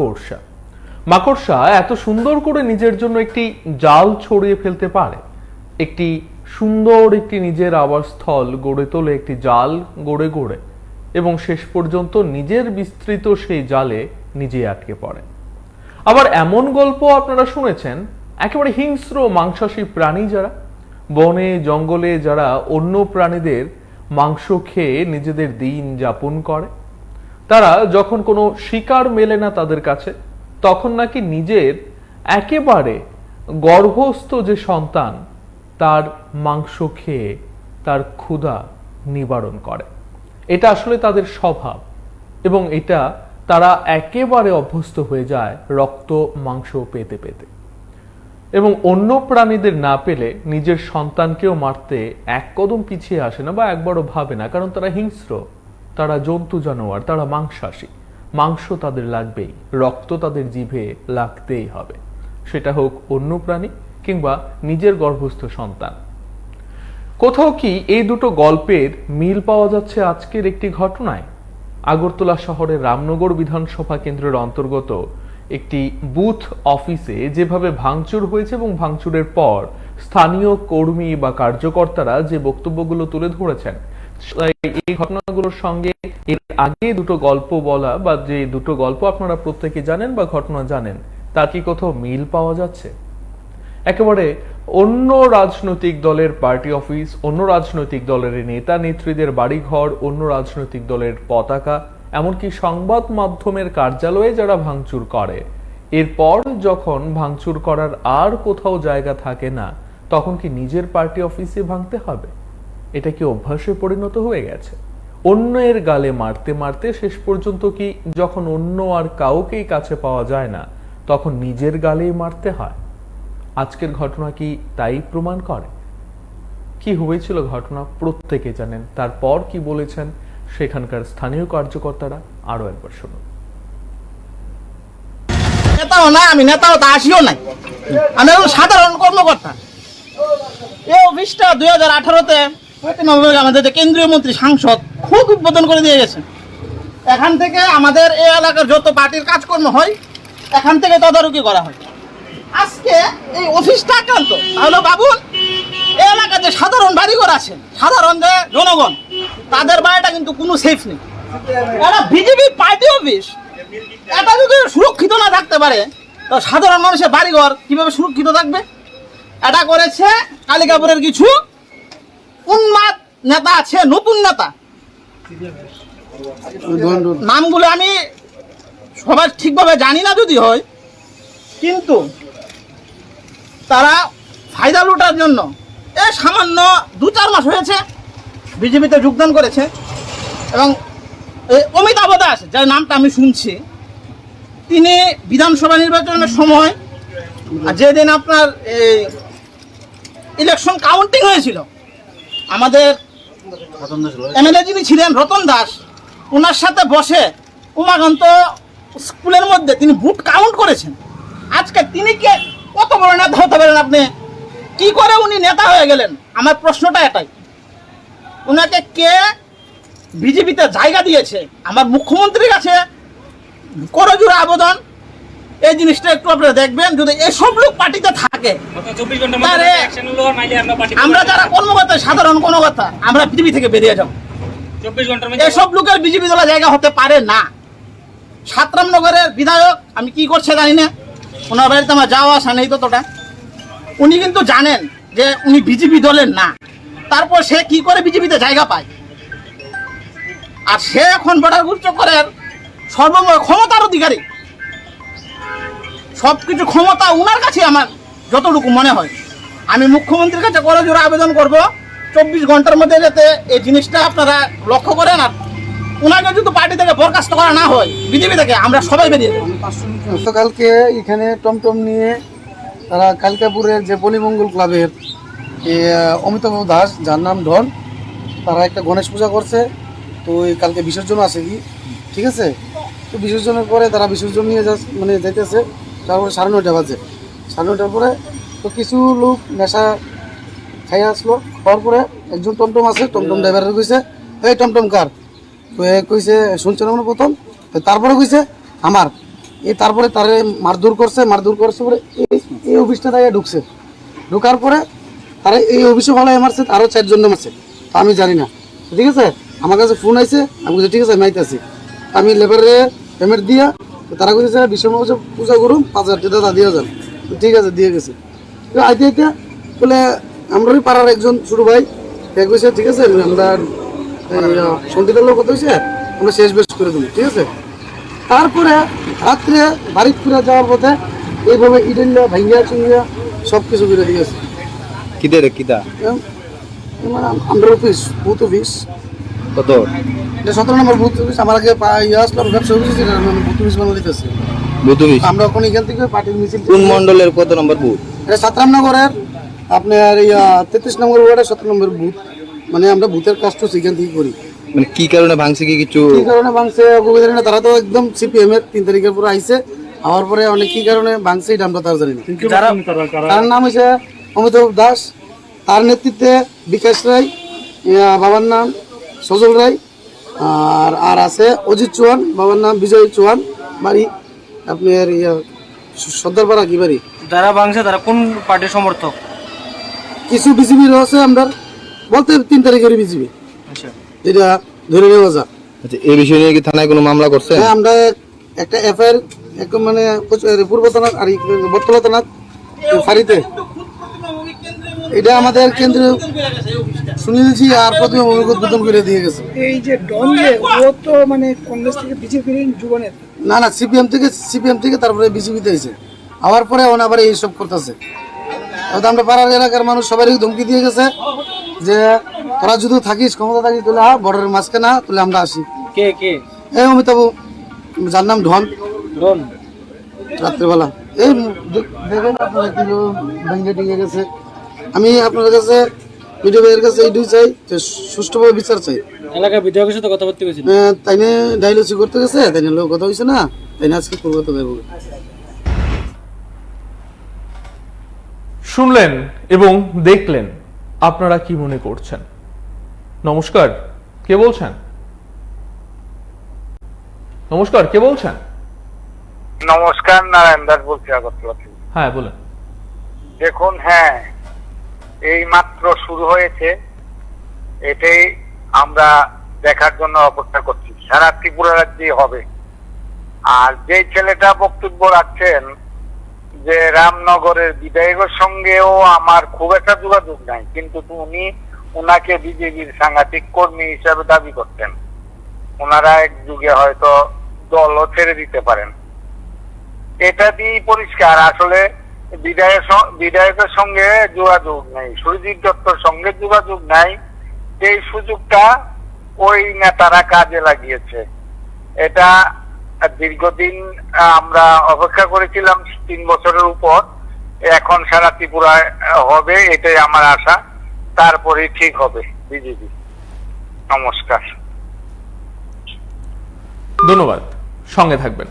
মাকড়সা। মাকড়সা এত সুন্দর করে নিজের জন্য একটি জাল ছড়িয়ে ফেলতে পারে, একটি সুন্দর একটি নিজের আবাসস্থল গড়ে তোলে, একটি জাল গড়ে গড়ে, এবং শেষ পর্যন্ত নিজের বিস্তৃত সেই জালে নিজে আটকে পড়ে। আবার এমন গল্প আপনারা শুনেছেন, একেবারে হিংস্র মাংসাশী প্রাণী যারা বনে জঙ্গলে যারা অন্য প্রাণীদের মাংস খেয়ে নিজেদের দিন যাপন করে, তারা যখন কোনো শিকার মেলে না তাদের কাছে, তখন নাকি নিজের একেবারে গর্ভস্থ যে সন্তান তার মাংস খেয়ে তার ক্ষুধা নিবারণ করে। এটা আসলে তাদের স্বভাব, এবং এটা তারা একেবারে অভ্যস্ত হয়ে যায় রক্ত মাংস পেতে পেতে, এবং অন্য প্রাণীদের না পেলে নিজের সন্তানকেও মারতে এক কদম পিছিয়ে আসে না বা একবারও ভাবে না, কারণ তারা হিংস্র, তারা জন্তু জানোয়ার, তারা মাংসাশী। মাংস তাদের লাগবেই, রক্ত তাদের জিভে লাগতেই হবে, সেটা হোক অন্য প্রাণী কিংবা নিজের গর্ভস্থ সন্তান। কোথাও কি এই দুটো গল্পের মিল পাওয়া যাচ্ছে আজকের একটি ঘটনায়? আগরতলা শহরের রামনগর বিধানসভা কেন্দ্রের অন্তর্গত একটি বুথ অফিসে যেভাবে ভাঙচুর হয়েছে এবং ভাঙচুরের পর স্থানীয় কর্মী বা কার্যকর্তারা যে বক্তব্যগুলো তুলে ধরেছেন, এই ঘটনাগুলোর সঙ্গে এর আগে দুটো গল্প বলা বা যে দুটো গল্প আপনারা প্রত্যেকে জানেন বা ঘটনা জানেন, তার কি কোথাও মিল পাওয়া যাচ্ছে? একেবারে অন্য রাজনৈতিক দলের পার্টি অফিস, অন্য রাজনৈতিক দলের নেতা নেত্রীদের বাড়িঘর, অন্য রাজনৈতিক দলের পতাকা, এমনকি সংবাদ মাধ্যমের কার্যালয়ে যারা ভাঙচুর করে, এরপর যখন ভাঙচুর করার আর কোথাও জায়গা থাকে না, তখন কি নিজের পার্টি অফিসে ভাঙতে হবে? এটা কি অভ্যাসে পরিণত হয়ে গেছে? অন্যের গালে মারতে মারতে শেষ পর্যন্ত কি যখন অন্য আর কাউকেই কাছে পাওয়া যায় না, তখন নিজের গালেই মারতে হয়? আজকের ঘটনা কি তাই প্রমাণ করে? কি হয়েছিল ঘটনা প্রত্যেকে জানেন, তারপর কি বলেছেন সেখানকার স্থানীয় কার্যকর্তারা, আরো একবার শুনুন। নেতাও না, আমি নেতাও তা আসিও নাই, আমি একজন সাধারণ কর্মকর্তা। এই অফিসটা 2018-তে আমাদের যে কেন্দ্রীয় মন্ত্রী সাংসদ খুব উদ্বোধন করে দিয়ে গেছেন। এখান থেকে আমাদের এই এলাকার যত পার্টির কাজকর্ম হয়, এখান থেকে তদারকি করা হয়। আজকে এই অফিসটা আক্রান্ত, তাহলে ভাবুন এই এলাকার যে সাধারণ বাড়িঘর আছে, সাধারণ যে জনগণ, তাদের বাড়িটা কিন্তু কোনো সেফ নেই। এটা বিজেপি পার্টি অফিস, এটা যদি সুরক্ষিত না থাকতে পারে, তো সাধারণ মানুষের বাড়িঘর কিভাবে সুরক্ষিত থাকবে? এটা করেছে কালিকাপুরের কিছু উন্মাদ নেতা আছে, নতুন নেতা, নামগুলো আমি সবাই ঠিকভাবে জানি না যদি হয়, কিন্তু তারা ফায়দা লুটার জন্য এই সামান্য 2-4 মাস হয়েছে বিজেপিতে যোগদান করেছে। এবং অমিতাভ দাস, যার নামটা আমি শুনছি, তিনি বিধানসভা নির্বাচনের সময় যেদিন আপনার ইলেকশন কাউন্টিং হয়েছিল, আমাদের এমএলএ যিনি ছিলেন রতন দাস, ওনার সাথে বসে উমাকান্ত স্কুলের মধ্যে তিনি ভোট কাউন্ট করেছেন। আজকে তিনি কে কত বড় নেতা হতে পারেন? আপনি কি করে উনি নেতা হয়ে গেলেন? আমার প্রশ্নটা এটাই, ওনাকে কে বিজেপিতে জায়গা দিয়েছে? আমার মুখ্যমন্ত্রীর কাছে করজোড়ে আবেদন, এই জিনিসটা একটু আপনারা দেখবেন। যদি এসব লোক পার্টিতে থাকে, আমরা যারা কর্মকর্তা, সাধারণ কর্মকর্তা, আমরা পৃথিবী থেকে বেরিয়ে যাব। এসব লোকের বিজেপি দলে জায়গা হতে পারে না। সাতরামনগরের বিধায়ক আমি কি করছে জানি না, ওনার বাড়িতে আমার যাওয়া আসা নেই ততটা। উনি কিন্তু জানেন যে উনি বিজেপি দলের না, তারপর সে কি করে বিজেপিতে জায়গা পায়? আর সে এখন বর্ডার চক্করের সর্বময় ক্ষমতার অধিকারী, সবকিছু ক্ষমতা উনার কাছে। আমার যতটুকু মনে হয়, আমি মুখ্যমন্ত্রীর কাছে করজোড়ে আবেদন করব 24 ঘন্টার মধ্যে যাতে এই জিনিসটা আপনারা লক্ষ্য করেন, আর উনাকে যদি পার্টি থেকে বরখাস্ত করা না হয় বিজেপি থেকে, আমরা সবাই বেরিয়ে যাবো। গতকালকে এখানে টমটম নিয়ে তারা কালিকাপুরের যে বলিমঙ্গল ক্লাবের অমিতাভ দাস, যার নাম ডন, তারা একটা গণেশ পূজা করছে। তো এই কালকে বিসর্জন আছে কি, ঠিক আছে? তো বিসর্জনের পরে তারা বিসর্জন নিয়ে মানে যাইতেছে, তারপরে 9:30 বাজে। 9:30 পরে তো কিছু লোক নেশা খাইয়া আসলো, খাওয়ার পরে একজন টমটম আছে, টমটম ড্রাইভারের কইছে এই টমটম কার? তো এ কইছে শুনছে না প্রথম, তারপরে কইছে আমার। এই তারপরে তারে মারধর করছে পরে এই অফিসটা তাই ঢুকছে, ঢোকার পরে তারা এই অফিসে ভালো মারছে, আরও 4 জন মারছে, তা আমি জানি না। ঠিক আছে, আমার কাছে ফোন আইছে, আমি বলছি ঠিক আছে আমি আইতেছি। আমি লেবারে পেমেন্ট দিয়া তারা বলছে বিশ্বকর্মা পূজা করুন 5000 টাকা দিয়ে যান। ঠিক আছে, দিয়ে গেছে। আইতে আইতে বলে আমরাই পাড়ার একজন ছোটো ভাই এক বসে, ঠিক আছে আমরা সন্ধিটার লোক কথা হয়েছে, আমরা শেষ বেশ করে দেবো। ঠিক আছে, তারপরে রাত্রে বাড়ি ফিরে যাওয়ার পথে এইভাবে ইডেলিয়া ভাঙ্গিয়া চুঙ্গিয়া সব কিছু করে দিয়েছে। আমরা অফিস বুথ অফিস কত? এটা 17 নম্বর বুথ অফিস। আমার আগে ইয়ে আসলো ব্যবসা অফিস, বুথ অফিস বানিয়ে দিতেছে। আমরা এখন এখান থেকে পার্টির মিছিল। কোন মন্ডলের কত নম্বর বুথ? এটা 17 নম্বরের আপনার 33 নম্বর ওয়ার্ডের 17 নম্বর বুথ। মানে আমরা বুথের কাজটা সেখান থেকে করি। মানে কি কারণে ভাঙছে, কি কিছু কি কারণে ভাঙছে তারা তো একদম সিপিএম এর 3 তারিখের পরে আইছে, আওয়ার পরে অনেক কি কারণে ভাঙছে এটা আমরা তার জানি না। তার নাম হচ্ছে অমিতাভ দাস, তার নেতৃত্বে বিকাশ রায়, বাবার নাম সজল রায়, আর আছে অজিত চৌহান, বাবার নাম বিজয় চৌহান, বাড়ি আপনার সর্দারপাড়া কি বাড়ি। যারা ভাঙছে তারা কোন পার্টির সমর্থক? কিছু বিজেপির আছে, আমরা বলতে 3 তারিখের বিজেপি, যেটা ধরে নেওয়া যায়। আচ্ছা, এই বিষয় নিয়ে কি থানায় কোনো মামলা করছে? হ্যাঁ, আমরা একটা এফআইআর মানে পূর্ব থানা আর বর্তলা থানা ফাঁড়িতে, এটা আমাদের কেন্দ্রে শুনিয়েছি আর প্রথমে উদ্বোধন করে দিয়ে গেছে। এই যে ডন যে ও তো মানে কংগ্রেস থেকে বিজেপির যুবনেতা, না সিপিএম থেকে তারপরে বিজেপিতে এসেছে, আবার পরে ওনা আবার এইসব করতেছে। আমরা পাড়ার এলাকার মানুষ সবারই ধমকি দিয়ে গেছে যে তোরা যদি থাকিস, ক্ষমতা থাকিস তাহলে বর্ডারের মাঝখানে তাহলে আমরা আসি। কে কে? এই অমিতাভ, যার নাম ঢন, রাত্রেবেলা এই দেখেন আপনারা কি ভেঙে টেঙে গেছে। আমি আপনাদের কাছে ভিডিও ভাইয়ের কাছে এইটুই চাই যে সুষ্ঠুভাবে বিচার চাই। এলাকার বিধায়কের সাথে কথা বলতে গেছিল, তাই না ডায়ালিসিস করতে গেছে, তাই না লোক কথা হয়েছে না, তাই না আজকে কলকাতা যাবো। শুনলেন এবং দেখলেন, আপনারা কি মনে করছেন? নমস্কার, কে বলছেন? নমস্কার, কে বলছেন? নমস্কার, নারায়ণ দাস বলছি আগরতলা থেকে। হ্যাঁ বলেন। দেখুন, হ্যাঁ এই মাত্র শুরু হয়েছে, এটাই আমরা দেখার জন্য অপেক্ষা করছি সারা ত্রিপুরা রাজ্যে হবে। আর যে ছেলেটা বক্তব্য রাখছেন যে রামনগরের বিধায়কের সঙ্গেও আমার খুব একটা যোগাযোগ নাই, কিন্তু উনি ওনাকে বিজেপির সাংগঠনিক কর্মী হিসাবে দাবি করতেন। ওনারা এক যুগে হয়তো দলও ছেড়ে দিতে পারেন। এটা দিয়েই পরিষ্কার আসলে বিধায়কের সঙ্গে যোগাযোগ নেই, সুরজিৎ দত্তর সঙ্গে যোগাযোগ নাই। এই সুযোগটা ওই নেতারা কাজে লাগিয়েছে। এটা দীর্ঘদিন আমরা অপেক্ষা করেছিলাম, 3 বছরের উপর। এখন সারা ত্রিপুরায় হবে, এটাই আমার আশা। তারপরে ঠিক হবে বিজেপি। নমস্কার, ধন্যবাদ, সঙ্গে থাকবেন।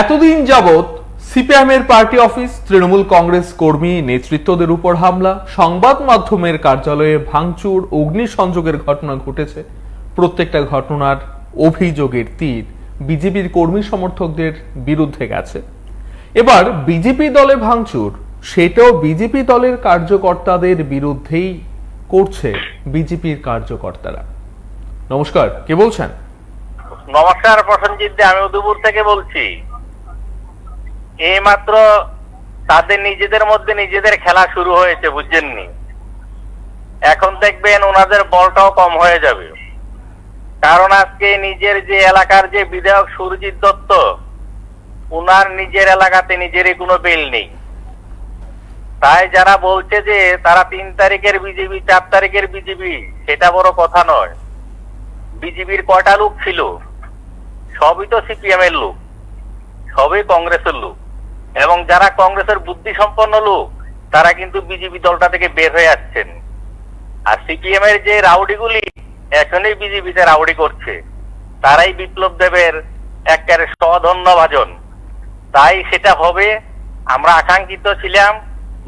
এতদিন যাবৎ সিপিএম এর পার্টি অফিস, তৃণমূল কংগ্রেস কর্মী নেতৃত্বদের উপর হামলা, সংবাদ মাধ্যমের কার্যালয়ে ভাঙচুর, অগ্নিসংযোগের ঘটনা ঘটেছে। প্রত্যেকটা ঘটনার অভিযোগের তীর বিজেপির কর্মী সমর্থকদের বিরুদ্ধে গেছে। এবার বিজেপি দলে ভাঙচুর, সেটাও বিজেপি দলের কার্যকর্তাদের বিরুদ্ধেই করছে বিজেপির কার্যকর্তারা। নমস্কার, কে বলছেন? নমস্কার প্রসেনজিৎ, আমি উদয়পুর থেকে বলছি। এই মাত্র তাদের নিজেদের মধ্যে নিজেদের খেলা শুরু হয়েছে, বুঝছেননি? এখন দেখবেন ওনাদের বলটাও কম হয়ে যাবে। কারণ আজকে নিজের যে এলাকার যে বিধায়ক সুরজিৎ দত্ত, উনার নিজের এলাকাতে নিজেরই কোনো বেল নেই। তাই যারা বলছে যে তারা 3 তারিখের বিজেপি, 4 তারিখের বিজেপি, সেটা বড় কথা নয়। বিজেপির কয়টা লোক ছিল? সবই তো সিপিএম এর লোক, সবই কংগ্রেসের লোক। এবং যারা কংগ্রেসের বুদ্ধি সম্পন্ন লোক, তারা কিন্তু বিজেপি দলটা থেকে বের হয়ে আসছেন। আর সিপিএম এর যে রাউডিগুলি এখনই বিজেপিতে রাউডি করছে, তারাই বিপ্লব দেবের একেবারে স্বধন্য ভাজন। তাই সেটা হবে, আমরা আকাঙ্ক্ষিত ছিলাম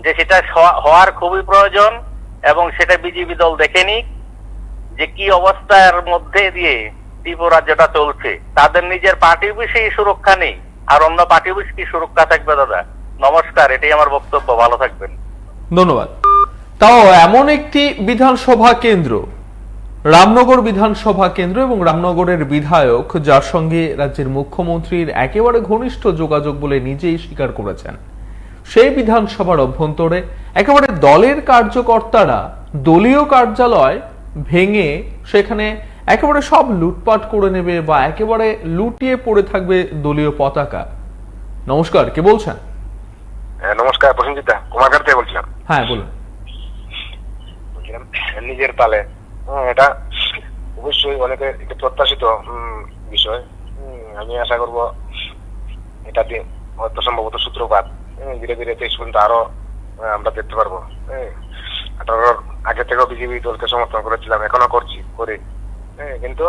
যে সেটা হওয়ার খুবই প্রয়োজন। এবং সেটা বিজেপি দল দেখেনি যে কি অবস্থার মধ্যে দিয়ে ত্রিপুরা রাজ্যটা চলছে। তাদের নিজের পার্টির বিষয়ে সুরক্ষা নেই, আর অন্য পার্টি অফিস কি সুরক্ষা থাকবে দাদা? নমস্কার, এটাই আমার বক্তব্য। ভালো থাকবেন। ধন্যবাদ। তাও এমন একটি বিধানসভা কেন্দ্র, রামনগর বিধানসভা কেন্দ্র, এবং রামনগরের বিধায়ক, যার সঙ্গে রাজ্যের মুখ্যমন্ত্রীর একেবারে ঘনিষ্ঠ যোগাযোগ বলে নিজেই স্বীকার করেছেন, সেই বিধানসভার অভ্যন্তরে একেবারে দলের কার্যকর্তারা দলীয় কার্যালয় ভেঙে সেখানে একেবারে সব লুটপাট করে নেবে বা একেবারে লুটিয়ে পড়ে থাকবে দলীয় পতাকা। নমস্কার, কে বলছেন? নমস্কার, প্রসেনজিৎ দা, কুমারঘাট থেকে বলছিলাম। হ্যাঁ বলুন। বলছিলাম নিজের তালে, এটা অবশ্যই অনেকের একটু প্রত্যাশিত বিষয়। আমি আশা করব এটা দিয়ে হয়তো সম্ভবত সূত্রপাত, ধীরে ধীরে 23 পর্যন্ত আরো আমরা দেখতে পারবো। 18 আগে থেকেও বিজেপি দলকে সমর্থন করেছিলাম, এখনো করি, কিন্তু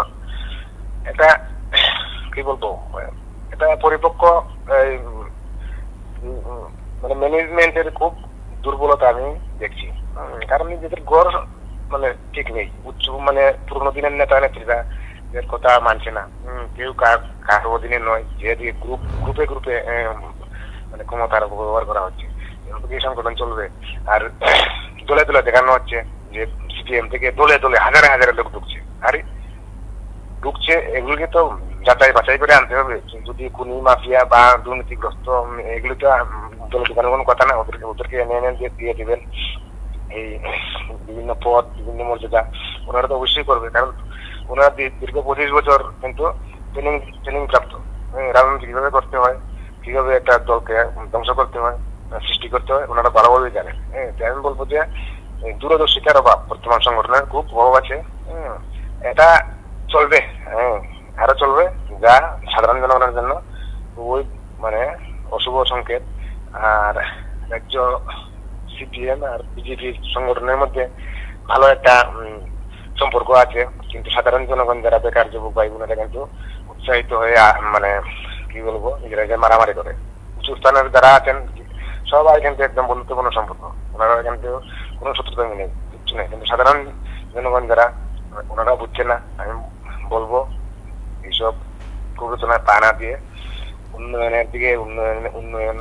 এটা কি বলবো, এটা পরিপক্ক মানে ম্যানেজমেন্টের খুব দুর্বলতা আমি দেখছি। কারণ নিজেদের গড় মানে ঠিক নেই, মানে পুরোনো দিনের নেতা নেত্রীরা এর কথা মানছে না। কেউ কার অধীনে নয়, যে গ্রুপে মানে ক্ষমতার ব্যবহার করা হচ্ছে, সংগঠন চলবে। আর দলে দলে দেখানো হচ্ছে যে সিপিএম থেকে দলে দলে হাজারে হাজারে লোক ঢুকছে। এগুলোকে তো যাচাই বাছাই করে আনতে হবে। যদি খুনি মাফিয়া বা দুর্নীতিগ্রস্ত, এগুলো তো দলে ঢুকানোর কোনো কথা না। ওদেরকে এনে দিয়ে দিবেন এই বিভিন্ন পদ, বিভিন্ন মর্যাদা, ওনারা তো অবশ্যই করবে। কারণ ওনারা দীর্ঘ 25 বছর কিন্তু ট্রেনিং প্রাপ্ত, রাজনীতি কিভাবে করতে হয়, কিভাবে একটা দলকে ধ্বংস করতে হয়, সৃষ্টি করতে হয়, ওনারা ভালোভাবে জানেন। আমি বলবো যে দূরদর্শিতার অভাব বর্তমান সংগঠনের খুব অভাব আছে। এটা চলবে, আরো চলবে, যা সাধারণ জনগণের জন্য ওই মানে অশুভ সংকেত। আর রাজ্য সিপিএম আর বিজেপির সংগঠনের মধ্যে ভালো একটা সম্পর্ক আছে, কিন্তু সাধারণ জনগণ যারা বেকার যুবক ভাই বোনেরা কিন্তু উৎসাহিত হয়ে মানে কি বলবো, নিজেরা মারামারি করে। উঁচু স্থানের যারা আছেন সবাই কিন্তু একদম বন্ধুত্বপূর্ণ সম্পর্ক, ওনারা কিন্তু কোনো শত্রুতা নেই, কিছু নেই। কিন্তু সাধারণ জনগণ যারা, ওনারা বুঝছে না। আমি বলবো এইসব প্ররোচনায় পা না দিয়ে উন্নয়নের দিকে, উন্নয়ন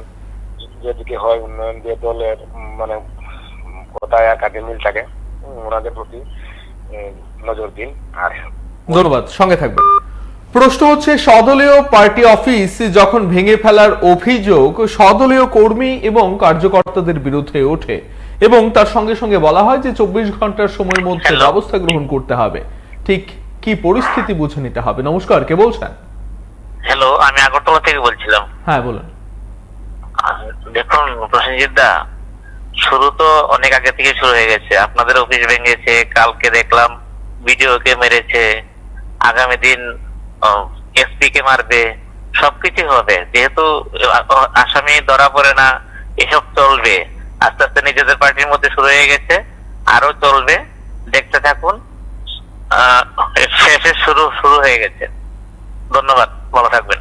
যেদিকে হয়, উন্নয়ন দিয়ে দলের মানে কোথায় কাজে মিল থাকে, ওনাদের প্রতি নজর দিন। আর ধন্যবাদ, সঙ্গে থাকবেন। প্রশ্ন হচ্ছে, সদলীয় পার্টি অফিস যখন ভেঙে ফেলার অভিযোগ সদলীয় কর্মী এবং কার্যকর্তাদের বিরুদ্ধে ওঠে এবং তার সঙ্গে সঙ্গে বলা হয় যে 24 ঘন্টার সময়ের মধ্যে ব্যবস্থা গ্রহণ করতে হবে, ঠিক কি পরিস্থিতি বুঝে নিতে হবে? নমস্কার, কে বলছেন? হ্যালো, আমি আগরতলা থেকে বলছিলাম। হ্যাঁ বলুন। দেখুন প্রসেনজিৎ দা, শুরু তো অনেক আগে থেকে শুরু হয়ে গেছে। আপনাদের অফিস ভেঙেছে, কালকে দেখলাম ভিডিও কে মেরেছে, আগামী দিন এসপি কে মারবে, সবকিছু হবে। যেহেতু আসামি ধরা পড়ে না, এসব চলবে। আস্তে আস্তে নিজেদের পার্টির মধ্যে শুরু হয়ে গেছে, আরো চলবে, দেখতে থাকুন। শেষে শুরু হয়ে গেছে। ধন্যবাদ, ভালো থাকবেন।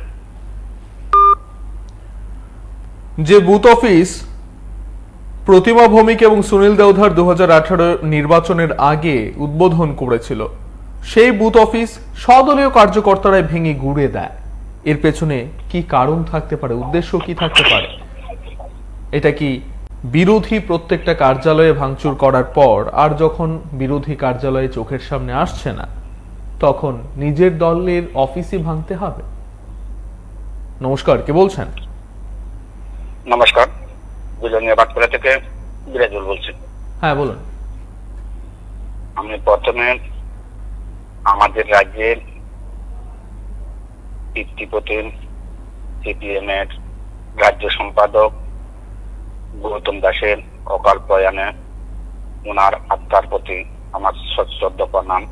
যে বুথ অফিস প্রতিমা ভৌমিক এবং সুনীল দেওধার 2018 নির্বাচনের আগে উদ্বোধন করেছিল, সেই বুথ অফিস সদলীয় কার্যকর্তারাই ভেঙে ঘুরে দেয়। এর পেছনে কি কারণ থাকতে পারে, উদ্দেশ্য কি থাকতে পারে? এটা কি বিরোধী প্রত্যেকটা কার্যালয়ে ভাঙচুর করার পর আর যখন বিরোধী কার্যালয়ে চোখের সামনে আসছে না, তখন নিজের দলের অফিসই ভাঙতে হবে? নমস্কার, কে বলছেন? নমস্কার, বিজনিয়া বাটপাড়া থেকে বিরাজুল বলছি। হ্যাঁ বলুন। আমি প্রথমে আমাদের রাজ্যের কীর্তিপতির সিপিএম এর রাজ্য সম্পাদক গৌতম দাসের অকাল প্রয়াণে ওনার আত্মার প্রতি আমার শ্রদ্ধা প্রণাম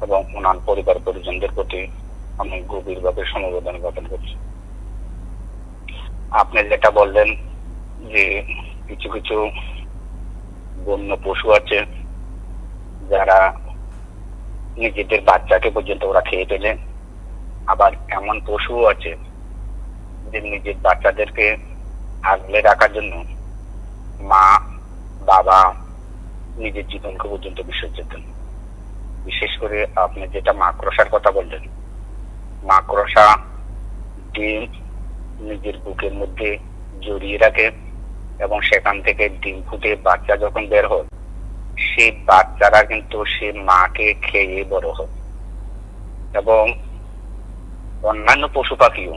এবং ওনার পরিবার পরিজনদের প্রতি আমি গভীরভাবে সমবেদনা জ্ঞাপন করছি। আপনি যেটা বললেন যে কিছু কিছু বন্য পশু আছে যারা নিজেদের বাচ্চাকে পর্যন্ত ওরা খেয়ে ফেলে, আবার এমন পশু আছে যে নিজের বাচ্চাদেরকে আগলে রাখার জন্য মা বাবা নিজের জীবনকে পর্যন্ত বিসর্জন দেন। বিশেষ করে আপনি যেটা মাকড়সার কথা বললেন, মাকড়সা ডিম নিজের বুকের মধ্যে জড়িয়ে রাখে এবং সেখান থেকে ডিম ফুটে বাচ্চা যখন বের হয়, সেই বাচ্চারা কিন্তু সে মাকে খেয়ে বড় হয়। এবং অন্যান্য পশু পাখিও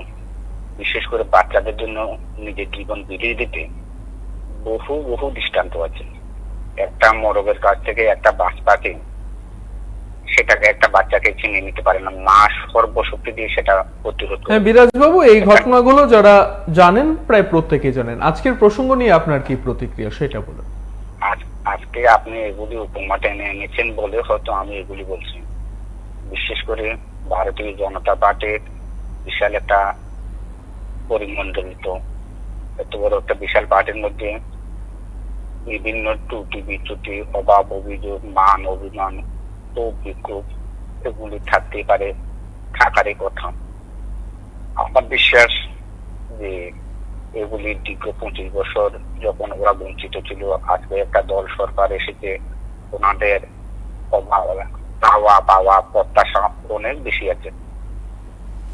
বিশেষ করে বাচ্চাদের জন্য নিজের জীবন বিলিয়ে দিতে বহু বহু দৃষ্টান্ত আছে। একটা মোরগের কাছ থেকে একটা বাচ্চা পাখি সেটাকে একটা বাচ্চাকে চিনে নিতে পারে না, মা সর্বশক্তি দিয়ে সেটা প্রতিরোধ করে। হ্যাঁ বিরাজবাবু, এই ঘটনাগুলো যারা জানেন প্রায় প্রত্যেকেই জানেন। আজকের প্রসঙ্গ নিয়ে আপনার কি প্রতিক্রিয়া সেটা বলুন। আজকে আপনি এগুলি উপমা টেনে এনেছেন বলে হয়তো আমি এগুলি বলছি। বিশেষ করে ভারতীয় জনতা পার্টির বিশাল একটা পরিমণ্ডলিত এত বড় একটা বিশাল পার্টির মধ্যে বিভিন্ন ত্রুটি বিচ্যুতি, অভাব অভিযোগ, মান অভিমান, ক্ষোভ বিক্ষোভ এগুলি থাকতেই পারে, থাকারই কথা। আমার বিশ্বাস যে এগুলি দীর্ঘ 25 বছর যখন ওরা বঞ্চিত ছিল, আজকে একটা দল সরকার এসেছে, ওনাদের পাওয়া প্রত্যাশা অনেক বেশি আছে।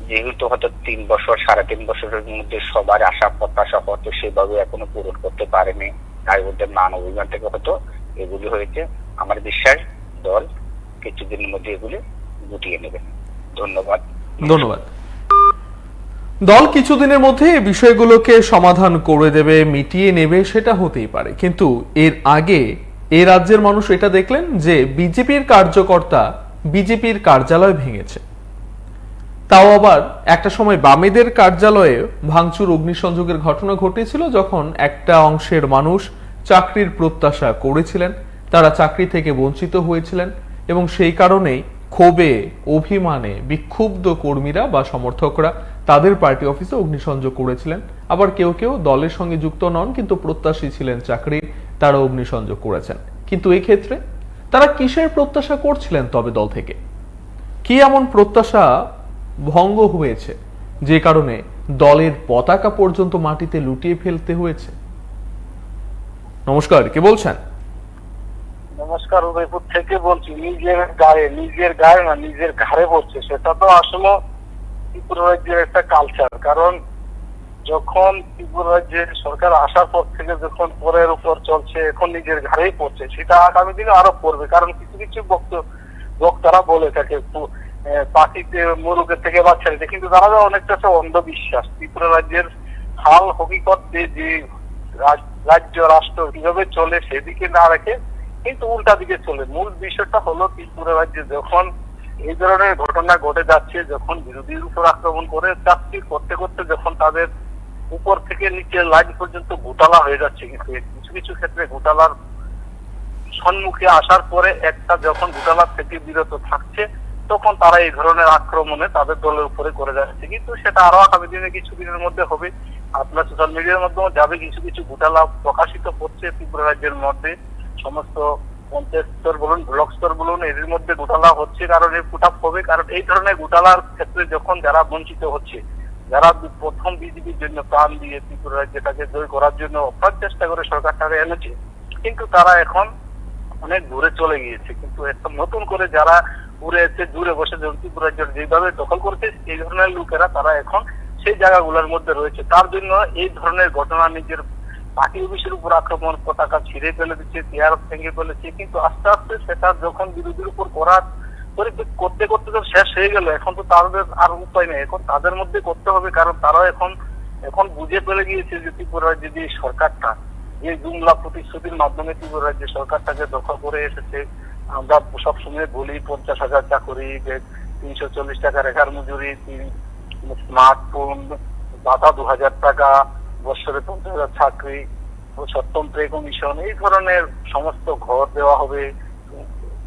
যেহেতু হয়তো 3 বছর 3.5 বছরের মধ্যে সবার আশা প্রত্যাশা হয়তো সেভাবে এখনো পূরণ করতে পারেনি, তাই ওদের মান অভিমান থেকে হয়তো এগুলি হয়েছে। আমার বিশ্বাস দল কিছুদিনের মধ্যে এগুলি গুটিয়ে নেবে। ধন্যবাদ। দল কিছুদিনের মধ্যে এই বিষয়গুলোকে সমাধান করে দেবে, মিটিয়ে নেবে, সেটা হতেই পারে। কিন্তু এর আগে এই রাজ্যের মানুষ এটা দেখলেন যে বিজেপির কার্যকর্তা বিজেপির কার্যালয় ভেঙেছে, তাও আবার একটা সময় বামেদের কার্যালয়ে ভাঙচুর অগ্নিসংযোগের ঘটনা ঘটেছিল, যখন একটা অংশের মানুষ চাকরির প্রত্যাশা করেছিলেন, তারা চাকরি থেকে বঞ্চিত হয়েছিলেন এবং সেই কারণেই ক্ষোভে অভিমানে বিক্ষুব্ধ কর্মীরা বা সমর্থকরা তাদের পার্টি অফিসে অগ্নিসংযোগ করেছিলেন। আবার কেউ কেউ দলের সঙ্গে যুক্ত নন কিন্তু প্রত্যাশী ছিলেন চাকরির, তারা অগ্নিসংযোগ করেছেন। কিন্তু এই ক্ষেত্রে তারা কিসের প্রত্যাশা করছিলেন তবে দল থেকে? কি এমন প্রত্যাশা ভঙ্গ হয়েছে যে কারণে দলের পতাকা পর্যন্ত মাটিতে লুটিয়ে ফেলতে হয়েছে? নমস্কার, কে বলছেন? নমস্কার, উদয়পুর থেকে বলছি। নিজের গায়ে না, নিজের ঘাড়ে পড়ছে, সেটা তো আসলে ত্রিপুরা রাজ্যের একটা কালচার। কারণ যখন ত্রিপুরা রাজ্যের সরকার আসার পর থেকে যখন পরের উপর চলছে, এখন নিজের ঘাড়েই পড়ছে, সেটা আগামী দিনে আরো পড়বে। কারণ কিছু কিছু বক্তারা বলে থাকে পাখিতে মুরগের থেকে বাচ্চা নিতে, কিন্তু তারা অনেকটা অন্ধবিশ্বাস। ত্রিপুরা রাজ্যের হাল হকিকত যে রাজ্য রাষ্ট্র কিভাবে চলে সেদিকে না রেখে কিন্তু উল্টা দিকে চলে। মূল বিষয়টা হলো ত্রিপুরা রাজ্যে যখন এই ধরনের ঘটনা ঘটে যাচ্ছে, যখন বিরোধীর উপর আক্রমণ করে চাকরি করতে করতে যখন তাদের উপর থেকে নিচের লাইন পর্যন্ত ঘোটালা হয়ে যাচ্ছে, কিন্তু কিছু কিছু ক্ষেত্রে ঘোটালার সম্মুখে আসার পরে একটা যখন ঘোটালার থেকে বিরত থাকছে, তখন তারা এই ধরনের আক্রমণে তাদের দলের উপরে করে যাচ্ছে। কিন্তু সেটা আরো আগামী দিনে কিছুদিনের মধ্যে হবে। আপনার সোশ্যাল মিডিয়ার মাধ্যমে যাবে কিছু কিছু ঘোটালা প্রকাশিত হচ্ছে ত্রিপুরা রাজ্যের মধ্যে, সমস্ত পঞ্চায়েত স্তর বলুন, ব্লক স্তর বলুন, এদের মধ্যে ঘোটালা হচ্ছে। কারণ এর ফুটাপ হবে, কারণ এই ধরনের ঘোটালার ক্ষেত্রে যখন যারা বঞ্চিত হচ্ছে, যারা প্রথম বিজেপির জন্য প্রাণ দিয়ে ত্রিপুরা রাজ্যটাকে জয় করার জন্য অপ্রাণ চেষ্টা করে সরকারটাকে এনেছে, কিন্তু তারা এখন অনেক দূরে চলে গিয়েছে। কিন্তু একটা নতুন করে যারা ঘুরে এসে দূরে বসে ত্রিপুরা রাজ্য যেভাবে দখল করছে, এই ধরনের লোকেরা তারা এখন সেই জায়গাগুলোর মধ্যে রয়েছে। তার জন্য এই ধরনের ঘটনা নিজের পার্টি অফিসের উপর আক্রমণ, পতাকা ছিঁড়ে ফেলে দিচ্ছে, চেয়ার ভেঙে ফেলেছে। কিন্তু আস্তে আস্তে সেটা যখন বিরোধীর উপর করতে করতে তো শেষ হয়ে গেল, এখন তো তাদের আর উপায় নেই, এখন তাদের মধ্যে করতে হবে। কারণ তারাও এখন বুঝে ফেলে গিয়েছে যে ত্রিপুরা রাজ্যে যে সরকারটা যে জুমলা প্রতিশ্রুতির মাধ্যমে ত্রিপুরা রাজ্যের সরকারটাকে দখল করে এসেছে। আমরা সবসময় বলি 50,000 চাকরি, 340 টাকা রেখার মজুরি, স্মার্টফোন, ভাতা 2,000 টাকা, বছরে 50,000 চাকরি, সপ্তম পে কমিশন, এই ধরনের সমস্ত ঘর দেওয়া হবে।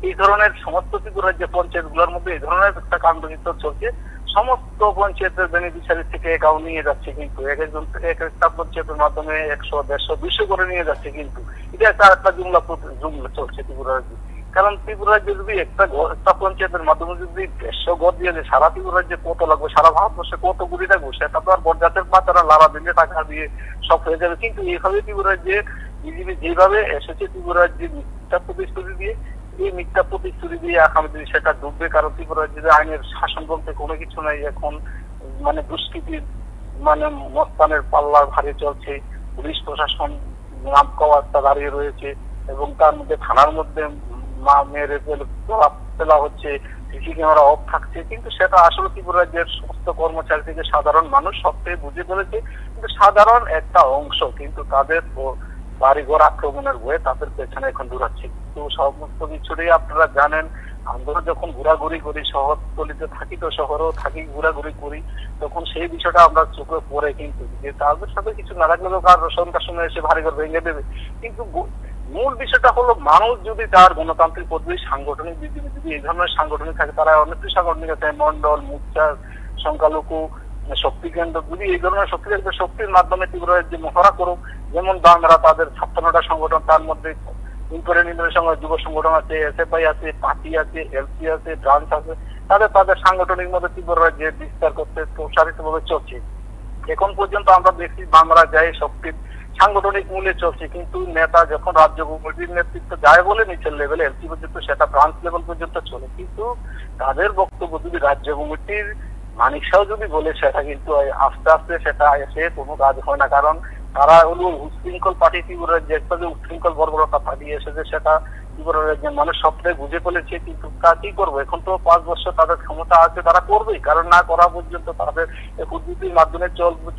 এই ধরনের সমস্ত ত্রিপুরা রাজ্যের পঞ্চায়েত গুলোর মধ্যে এই ধরনের একটা কাণ্ডচিত্র চলছে। সমস্ত পঞ্চায়েতের বেনিফিশিয়ারি থেকে অ্যাকাউন্ট নিয়ে যাচ্ছে, কিন্তু এক একজন থেকে এক একটা পঞ্চায়েতের মাধ্যমে 100, 150, 200 করে নিয়ে যাচ্ছে। কিন্তু এটা একটা জুমলা চলছে ত্রিপুরা রাজ্যে। কারণ ত্রিপুরা রাজ্যে যদি একটা পঞ্চায়েতের মাধ্যমে যদি 150 ঘর দিয়ে যায়, সারা ত্রিপুরা রাজ্যে কত লাগবে, সারা ভারতবর্ষে কত কোটি লাগবে, সেটা তো আর বরজাতের বাচ্চারা লারা দিলে টাকা দিয়ে সব হয়ে যাবে। কিন্তু এইভাবে ত্রিপুরা রাজ্যে বিজেপি যেভাবে এসেছে ত্রিপুরা রাজ্যে মিথ্যা প্রতিশ্রুতি দিয়ে, এই মিথ্যা প্রতিশ্রুতি দিয়ে আগামী দিনে সেটা ডুববে। কারণ ত্রিপুরা রাজ্যে আইনের শাসন বলতে কোনো কিছু নাই। এখন মানে দুষ্কৃতির মানে মস্তানের পাল্লা ভারী চলছে, পুলিশ প্রশাসন নাম কওয়াস্তা দাঁড়িয়ে রয়েছে, এবং তার মধ্যে থানার মধ্যে মা মেরে ফেলা হচ্ছে, সিসি ক্যামেরা অফ থাকছে, কিন্তু সেটা আসলে ত্রিপুরা রাজ্যের সমস্ত কর্মচারী থেকে সাধারণ মানুষ সবটাই বুঝে ফেলেছে, কিন্তু সাধারণ একটা অংশ কিন্তু তাদের বাড়িঘর আক্রমণের ভয়ে তাদের পেছনে এখন দৌড়াচ্ছে। তো সমস্ত কিছুটাই আপনারা জানেন, আমরা যখন ঘোরাঘুরি করি, শহরতলিতে থাকি, তো শহরেও থাকি, ঘোরাঘুরি করি, তখন সেই বিষয়টা আমরা চোখে পড়ে, কিন্তু যে তাদের সাথে কিছু না রাখলেও কার সন্ধ্যার সময় এসে ভারী ঘর ভেঙে দেবে। কিন্তু মূল বিষয়টা হলো, মানুষ যদি তার গণতান্ত্রিক পদ্ধতি, সাংগঠনিক বিধিবিধি যদি এই ধরনের সাংগঠনিক থাকে, তারা অনেকটি সাংগঠনিক আছে, মন্ডল, মোর্চা, সংখ্যালঘু শক্তি কেন্দ্র, যদি এই ধরনের শক্তির মাধ্যমে ত্রিপুরা রাজ্যে মহড়া করুক, যেমন বাংলা তাদের 56টা সংগঠন, তার মধ্যে যুব সংগঠন আছে, এসএফআই আছে, পার্টি আছে, এলসি আছে, ব্রাঞ্চ আছে, তাদের সাংগঠনিক মধ্যে ত্রিপুরা রাজ্যে বিস্তার করতে প্রসারিত ভাবে চলছে। এখন পর্যন্ত আমরা দেখছি বাংলা যায় শক্তির সাংগঠনিক মূল্যে চলছে, কিন্তু নেতা যখন রাজ্য কমিটির নেতৃত্ব যায় বলে নিচের লেভেলে এলসি পর্যন্ত, সেটা ব্রাঞ্চ লেভেল পর্যন্ত চলে, কিন্তু তাদের বক্তব্য যদি রাজ্য কমিটির মানিক শাহ যদি বলে, সেটা কিন্তু আস্তে আস্তে সেটা এসে কোনো কাজ হয় না। কারণ তারা হলো উচ্ছৃঙ্খল পার্টি, ত্রিপুরা রাজ্যে একটা যে উচ্ছৃঙ্খল বর্বরতা পার্টি এসেছে, সেটা ত্রিপুরা রাজ্যের মানুষ সবটাই বুঝে ফেলেছে, কিন্তু তা কি করবো, এখন তো 5 বছর তাদের ক্ষমতা আছে, তারা করবেই, কারণ না করা পর্যন্ত তাদের পদ্ধতির মাধ্যমে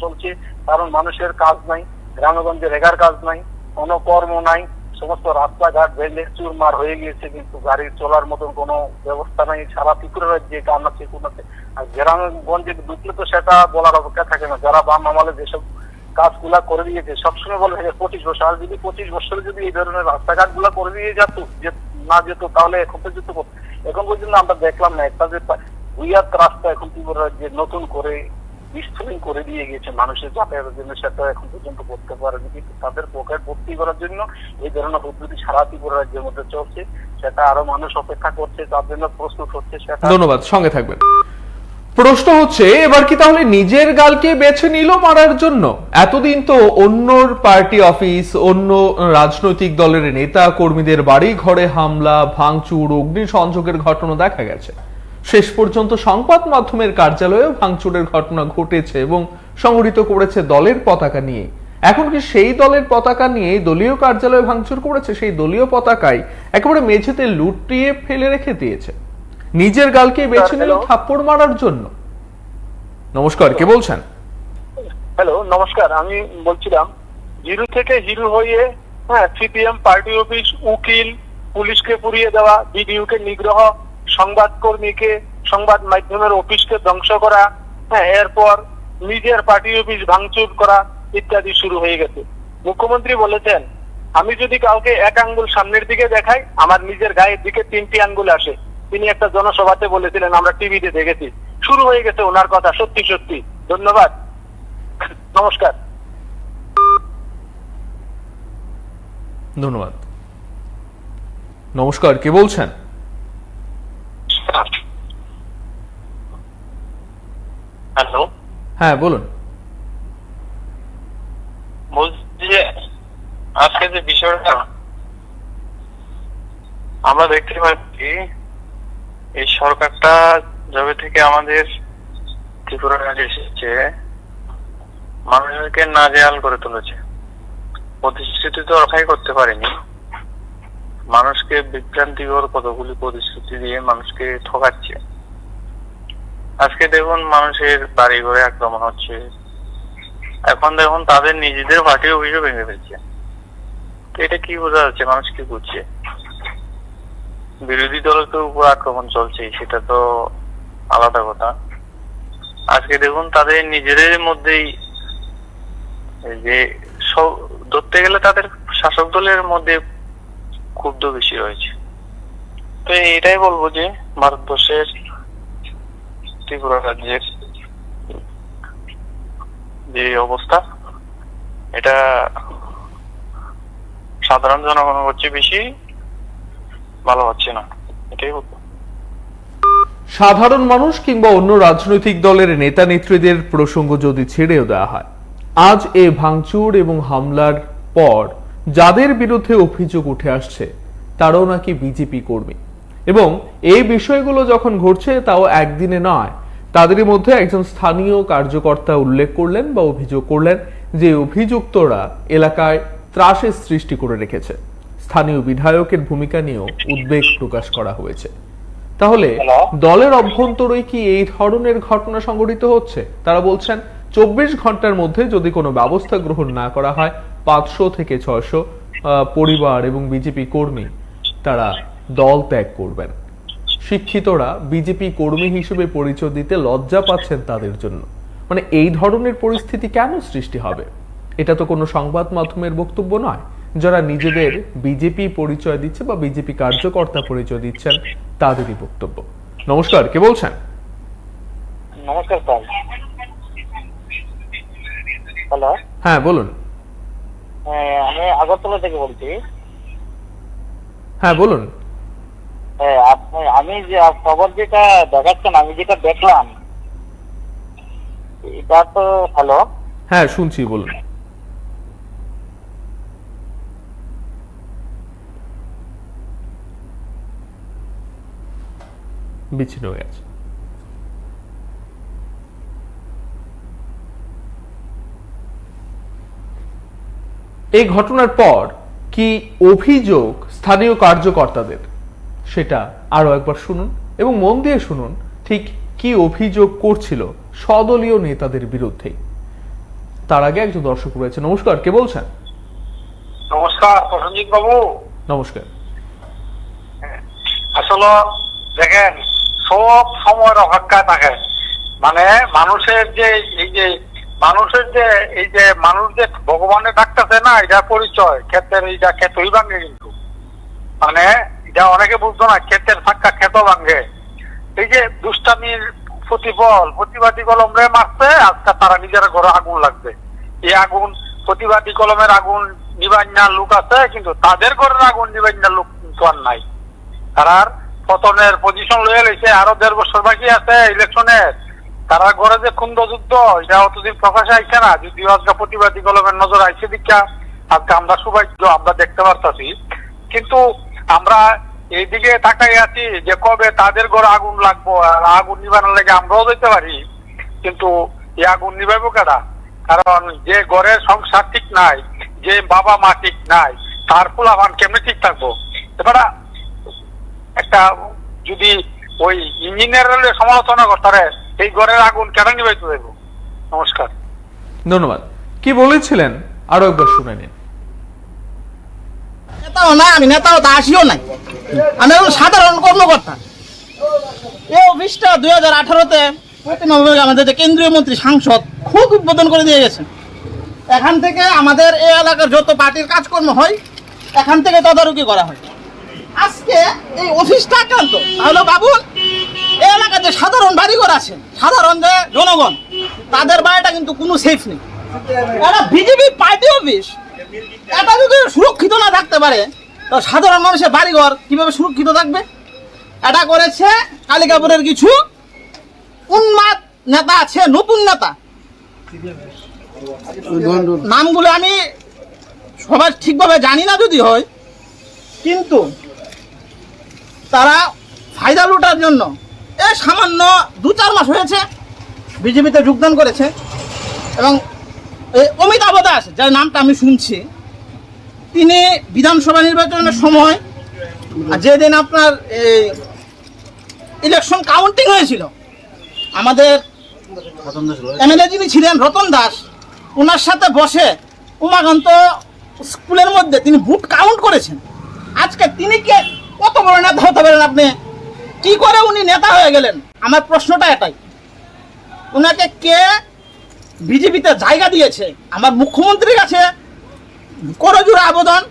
চলছে। কারণ মানুষের কাজ নাই, গ্রামগঞ্জে রেগার কাজ নাই, কোনো কর্ম নাই, সমস্ত রাস্তাঘাট ভেঙে চুরমার হয়ে গিয়েছে, কিন্তু গাড়ি চলার মতন কোনো ব্যবস্থা নাই সারা ত্রিপুরা রাজ্যে, কান্নাছে কোনাতে। আর গ্রামগঞ্জে ঢুকলে তো সেটা বলার অপেক্ষা থাকে না। যারা বাম আমলে যেসব কাজগুলা করে দিয়েছে, সবসময় বলে থাকে 25 বছর, আর যদি 25 বছরে যদি এই ধরনের রাস্তাঘাট গুলা করে দিয়ে না যেত, তাহলে এখন পর্যন্ত আমরা দেখলাম না একটা যে বৃহৎ রাস্তা এখন ত্রিপুরা রাজ্যে নতুন করে বিস্তৃত করে দিয়ে গেছে মানুষের যাতায়াতের জন্য, সেটা এখন পর্যন্ত করতে পারেনি। কিন্তু তাদের পকেট ভর্তি করার জন্য এই ধরনের পদ্ধতি সারা ত্রিপুরা রাজ্যের মধ্যে চলছে, সেটা আরো মানুষ অপেক্ষা করছে, তার জন্য প্রস্তুত হচ্ছে। সেটা ধন্যবাদ, সঙ্গে থাকবেন। প্রশ্ন হচ্ছে, এবার কি তাহলে নিজের গালকে বেছে নিল মারার জন্য? এতদিন তো অন্য পার্টি অফিস, অন্য রাজনৈতিক দলের নেতা কর্মীদের বাড়ি ঘরে হামলা, ভাঙচুর, অগ্নিসংযোগের ঘটনা দেখা গেছে। শেষ পর্যন্ত সংবাদ মাধ্যমের কার্যালয়েও ভাঙচুরের ঘটনা ঘটেছে এবং সংগঠিত করেছে দলের পতাকা নিয়ে। এখন কি সেই দলের পতাকা নিয়ে দলীয় কার্যালয়ে ভাঙচুর করেছে? সেই দলীয় পতাকায় একেবারে মেঝেতে লুটিয়ে ফেলে রেখে দিয়েছে। নিজের গালকে বেছে নিল থাপ্পড় মারার জন্য। নমস্কার, কে বলছেন? হ্যালো, নমস্কার, আমি বলছিলাম জিরো থেকে হিরো হয়ে, সিপিএম পার্টি অফিস, উকিল, পুলিশকে পুড়িয়ে দেওয়া, বিডিওকে নিগ্রহ, সংবাদকর্মীকে, সংবাদ মাধ্যমের অফিসকে ধ্বংস করা, এরপর নিজের পার্টি অফিস ভাঙচুর করা ইত্যাদি শুরু হয়ে গেছে। মুখ্যমন্ত্রী বলেছেন, আমি যদি কাউকে এক আঙ্গুল সামনের দিকে দেখাই, আমার নিজের গায়ের দিকে 3টি আঙ্গুল আসে। তিনি একটা জনসভাতে বলেছিলেন, আমরা টিভিতে দেখেছি। শুরু হয়ে গেছে ওনার কথা, সত্যি সত্যি। ধন্যবাদ, নমস্কার। ধন্যবাদ, নমস্কার, কে বলছেন? হ্যালো, হ্যাঁ বলুন। বলছি যে আজকে যে বিষয়টা আমরা দেখতে পাচ্ছি, এই সরকারটা যবে থেকে আমাদের ত্রিপুরা রাজ্যে এসেছে, মানুষকে নাজেহাল করে তুলেছে। প্রতিশ্রুতি তো রক্ষাই করতে পারেনি, মানুষকে বিভ্রান্তিকর কতগুলি প্রতিশ্রুতি দিয়ে মানুষকে ঠকাচ্ছে। আজকে দেখুন মানুষের বাড়ি ঘরে আক্রমণ হচ্ছে, এখন দেখুন তাদের নিজেদের পার্টি অভিযোগ ভেঙে ফেলছে। এটা কি বোঝা যাচ্ছে? মানুষ কি বুঝছে? বিরোধী দলের উপর আক্রমণ চলছে, সেটা তো আলাদা কথা। আজকে দেখুন তাদের নিজেদের মধ্যেই যে ধরতে গেলে তাদের শাসক দলের মধ্যে ক্ষুব্ধ বেশি রয়েছে। তো এটাই বলবো যে ভারতবর্ষের ত্রিপুরা রাজ্যের যে অবস্থা, এটা সাধারণ জনগণের হচ্ছে বেশি ভালো হচ্ছে না, এটাই বলবো। সাধারণ মানুষ কিংবা অন্য রাজনৈতিক দলের নেতা নেত্রীদের প্রসঙ্গ যদি ছেড়েও দেওয়া হয়, আজ এই ভাঙচুর এবং হামলার পর যাদের বিরুদ্ধে অভিযোগ উঠে আসছে তারাও নাকি বিজেপি কর্মী, এবং এই বিষয়গুলো যখন ঘটছে তাও একদিনে নয়, তাদেরই মধ্যে একজন স্থানীয় কার্যকর্তা উল্লেখ করলেন বা অভিযোগ করলেন যে অভিযুক্তরা এলাকায় ত্রাসের সৃষ্টি করে রেখেছে। স্থানীয় বিধায়কের ভূমিকা নিয়েও উদ্বেগ প্রকাশ করা হয়েছে। তাহলে দলের অভ্যন্তরে কি এই ধরনের ঘটনা সংঘটিত হচ্ছে? তারা বলছেন 24 ঘন্টার মধ্যে যদি কোনো ব্যবস্থা গ্রহণ না করা হয় 500 থেকে 600 পরিবার এবং বিজেপি কর্মী তারা দল ত্যাগ করবেন। শিক্ষিতরা বিজেপি কর্মী হিসেবে পরিচয় দিতে লজ্জা পাচ্ছেন তাদের জন্য। মানে এই ধরনের পরিস্থিতি কেন সৃষ্টি হবে? এটা তো কোনো সংবাদ মাধ্যমের বক্তব্য নয়। যারা নিজেদের বিজেপি পরিচয় দিচ্ছে বা বিজেপি কার্যকর্তা পরিচয় দিচ্ছেন তাদেরই বক্তব্য। নমস্কার, কে বলছেন? নমস্কার স্যার। হ্যালো, হ্যাঁ বলুন। আমি আগরতলা থেকে বলছি। হ্যাঁ বলুন। আমি যে খবর যেটা দেখাচ্ছেন, আমি যেটা দেখলাম এটা তো হ্যালো। হ্যাঁ শুনছি, বলুন। বিচ্ছিন্ন হয়ে আছে। এই ঘটনার পর কি অভিযোগ স্থানীয় কার্যকর্তাদের সেটা আরো একবার শুনুন এবং মন দিয়ে শুনুন ঠিক কি অভিযোগ করছিল সদলীয় নেতাদের বিরুদ্ধে। তার আগে একজন দর্শক রয়েছে। নমস্কার, কে বলছেন? নমস্কার প্রসেনজিৎ বাবু। নমস্কার। আসলে দেখেন, সব সময়ের অপেক্ষা থাকে। মানে মানুষের যে মানুষ যে ভগবানের ডাকতেছে না, এটা পরিচয় ক্ষেত্রের, এটা ক্ষেত্রই ভাঙ্গে। কিন্তু মানে এটা অনেকে বুঝতো না, ক্ষেত্রের ফাঁকা ক্ষেত ভাঙ্গে। এই যে দুষ্টামির প্রতিফল, প্রতিবাদী কলমরে মারছে, আজকে তারা নিজের ঘরে আগুন লাগবে। এই আগুন প্রতিবাদী কলমের আগুন নিবান্যার লোক আছে, কিন্তু তাদের ঘরের আগুন নিবান্যার লোক কিন্তু আর নাই। তারার পতনের পজিশন লয়ে লইছে, আরো 1.5 বছর বাকি আছে ইলেকশনের। তারা ঘরে যে খুন্দ যুদ্ধ, এটা অতদিন প্রকাশে আইছে না। যদিও আজকে প্রতিবাদী কলমের নজর আইছে দীক্ষা আজকে আমরা সৌভাগ্য আমরা দেখতে পারতাছি। কিন্তু আমরা এইদিকে তাকাই আছি যে কবে তাদের ঘরে আগুন লাগবো, আর আগুন নিবানোর লেগে আমরাও যেতে পারি, কিন্তু এই আগুন নিবাবো কেডা? কারণ যে ঘরের সংসার ঠিক নাই, যে বাবা মা ঠিক নাই, তার পোলাপান কেমনে ঠিক থাকবো? এবার একটা যদি ওই ইঞ্জিনিয়ারের সমালোচনা করতে এই ঘরের আগুন কেন নিবাইতে দেব? নমস্কার, ধন্যবাদ। কি বলেছিলেন আরো একবার শুনে নিন। নেতাও না, আমি নেতাও তা আসিও নাই, আমি একজন সাধারণ কর্মকর্তা। এই অফিসটা 2018-তে আমাদের যে কেন্দ্রীয় মন্ত্রী সাংসদ খুব উদ্বোধন করে দিয়ে গেছেন। এখান থেকে আমাদের এই এলাকার যত পার্টির কাজকর্ম হয় এখান থেকে তদারকি করা হয়। আজকে এই অফিসটা আক্রান্ত, তাহলে বাবুল এই এলাকার যে সাধারণ বাড়িঘর আছে, সাধারণ যে জনগণ, তাদের বাড়িটা কিন্তু কোনো সেফ নেই। এটা বিজেপি পার্টি অফিস, এটা যদি সুরক্ষিত না থাকতে পারে তো সাধারণ মানুষের বাড়িঘর কিভাবে সুরক্ষিত থাকবে? এটা করেছে কালিকাপুরের কিছু উন্মাদ নেতা আছে, নতুন নেতা, নামগুলো আমি সবাই ঠিকভাবে জানি না যদি হয়, কিন্তু তারা ফায়দা লুটার জন্য এই সামান্য 2-4 মাস হয়েছে বিজেপিতে যোগদান করেছে। এবং এই অমিতাভ দাস, যার নামটা আমি শুনছি, তিনি বিধানসভা নির্বাচনের সময় যেদিন আপনার ইলেকশন কাউন্টিং হয়েছিল, আমাদের এমএলএ যিনি ছিলেন রতন দাস, ওনার সাথে বসে উমাকান্ত স্কুলের মধ্যে তিনি ভোট কাউন্ট করেছেন। আজকে তিনি কে কত বড় নেতা হতে পারেন? আপনি কি করে উনি নেতা হয়ে গেলেন? আমার প্রশ্নটা এটাই, ওনাকে কে বিজেপিতে জায়গা দিয়েছে? আমার মুখ্যমন্ত্রীর কাছে করজোড়ে আবেদন,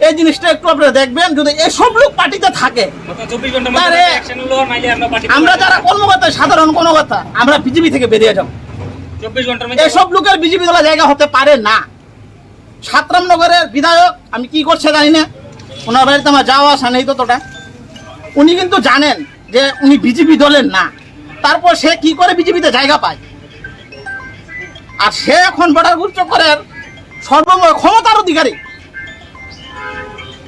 এই জিনিসটা একটু আপনারা দেখবেন। যদি এসব লোক পার্টিতে থাকে, আমরা যারা কর্মকর্তা, সাধারণ কর্মকর্তা, আমরা বিজেপি থেকে বেরিয়ে যাব। এসব লোকের বিজেপি দলে জায়গা হতে পারে না। সাতরামনগরের বিধায়ক আমি কি করছে জানি না, ওনার বাড়িতে আমার যাওয়া আসা নেই ততটা। উনি কিন্তু জানেন যে উনি বিজেপি দলের না, তারপর সে কি করে বিজেপিতে জায়গা পায়? আর সে এখন বর্ডার গুপ্তচরের সর্বময় ক্ষমতার অধিকারী,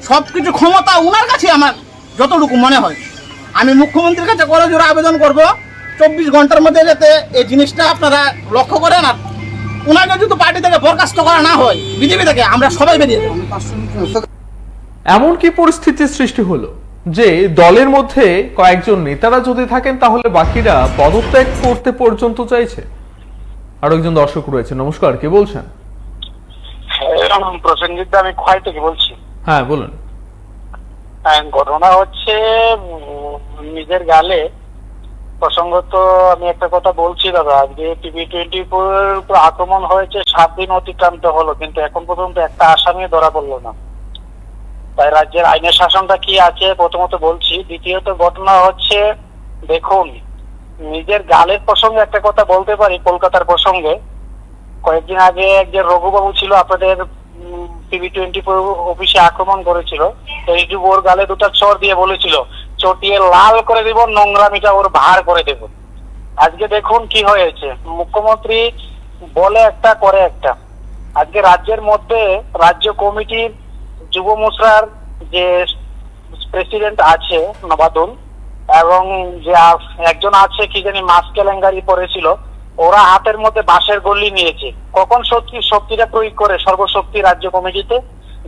সবকিছু ক্ষমতা উনার কাছে। আমার যতটুকু মনে হয়, আমি মুখ্যমন্ত্রীর কাছে করজোড়ে আবেদন করব, 24 ঘন্টার মধ্যে যাতে এই জিনিসটা আপনারা লক্ষ্য করেন, আর ওনাকে যদি পার্টি থেকে বরখাস্ত করা না হয় বিজেপি থেকে, আমরা সবাই বেরিয়ে যাবো। এমন কি পরিস্থিতির সৃষ্টি হলো যে দলের মধ্যে কয়েকজন নেতারা যদি থাকেন তাহলে বাকিরা পদত্যাগ করতে পর্যন্ত চাইছে? আরো একজন দর্শক রয়েছে। নমস্কার, কে বলছেন? প্রসেনজিৎ, আমি খোয়াই থেকে বলছি। হ্যাঁ বলুন। ঘটনা হচ্ছে নিজের গালে প্রসঙ্গত আমি একটা কথা বলছি দাদা, আজকে টিভি-24 উপর আক্রমণ হয়েছে, 7 দিন অতিক্রান্ত হলো, কিন্তু এখন পর্যন্ত একটা আসামি ধরা পড়লো না। তাই রাজ্যের আইনের শাসনটা কি আছে প্রথমত বলছি। দ্বিতীয়ত ঘটনা হচ্ছে, দেখুন নিজের গালের প্রসঙ্গে একটা কথা বলতে পারি। কলকাতার প্রসঙ্গে কয়েকদিন আগে একজন রঘুবাবু ছিল, আপনাদের টিভি-24 অফিসে আক্রমণ করেছিল। এইটুকু ওর গালে 2টা চর দিয়ে বলেছিল, চটিয়ে লাল করে দিব, নোংরামিটা ওর ভার করে দেব। আজকে দেখুন কি হয়েছে, মুখ্যমন্ত্রী বলে একটা করে একটা। আজকে রাজ্যের মধ্যে রাজ্য কমিটির যুব মোর্চার যে প্রেসিডেন্ট আছে নবাদুল, এবং যে একজন আছে কি জানি মাস কেলেঙ্কারি করেছিল, ওরা হাতের মধ্যে বাঁশের গল্লি নিয়েছে। কখন শক্তিটা প্রয়োগ করে সর্বশক্তি রাজ্য কমিটিতে,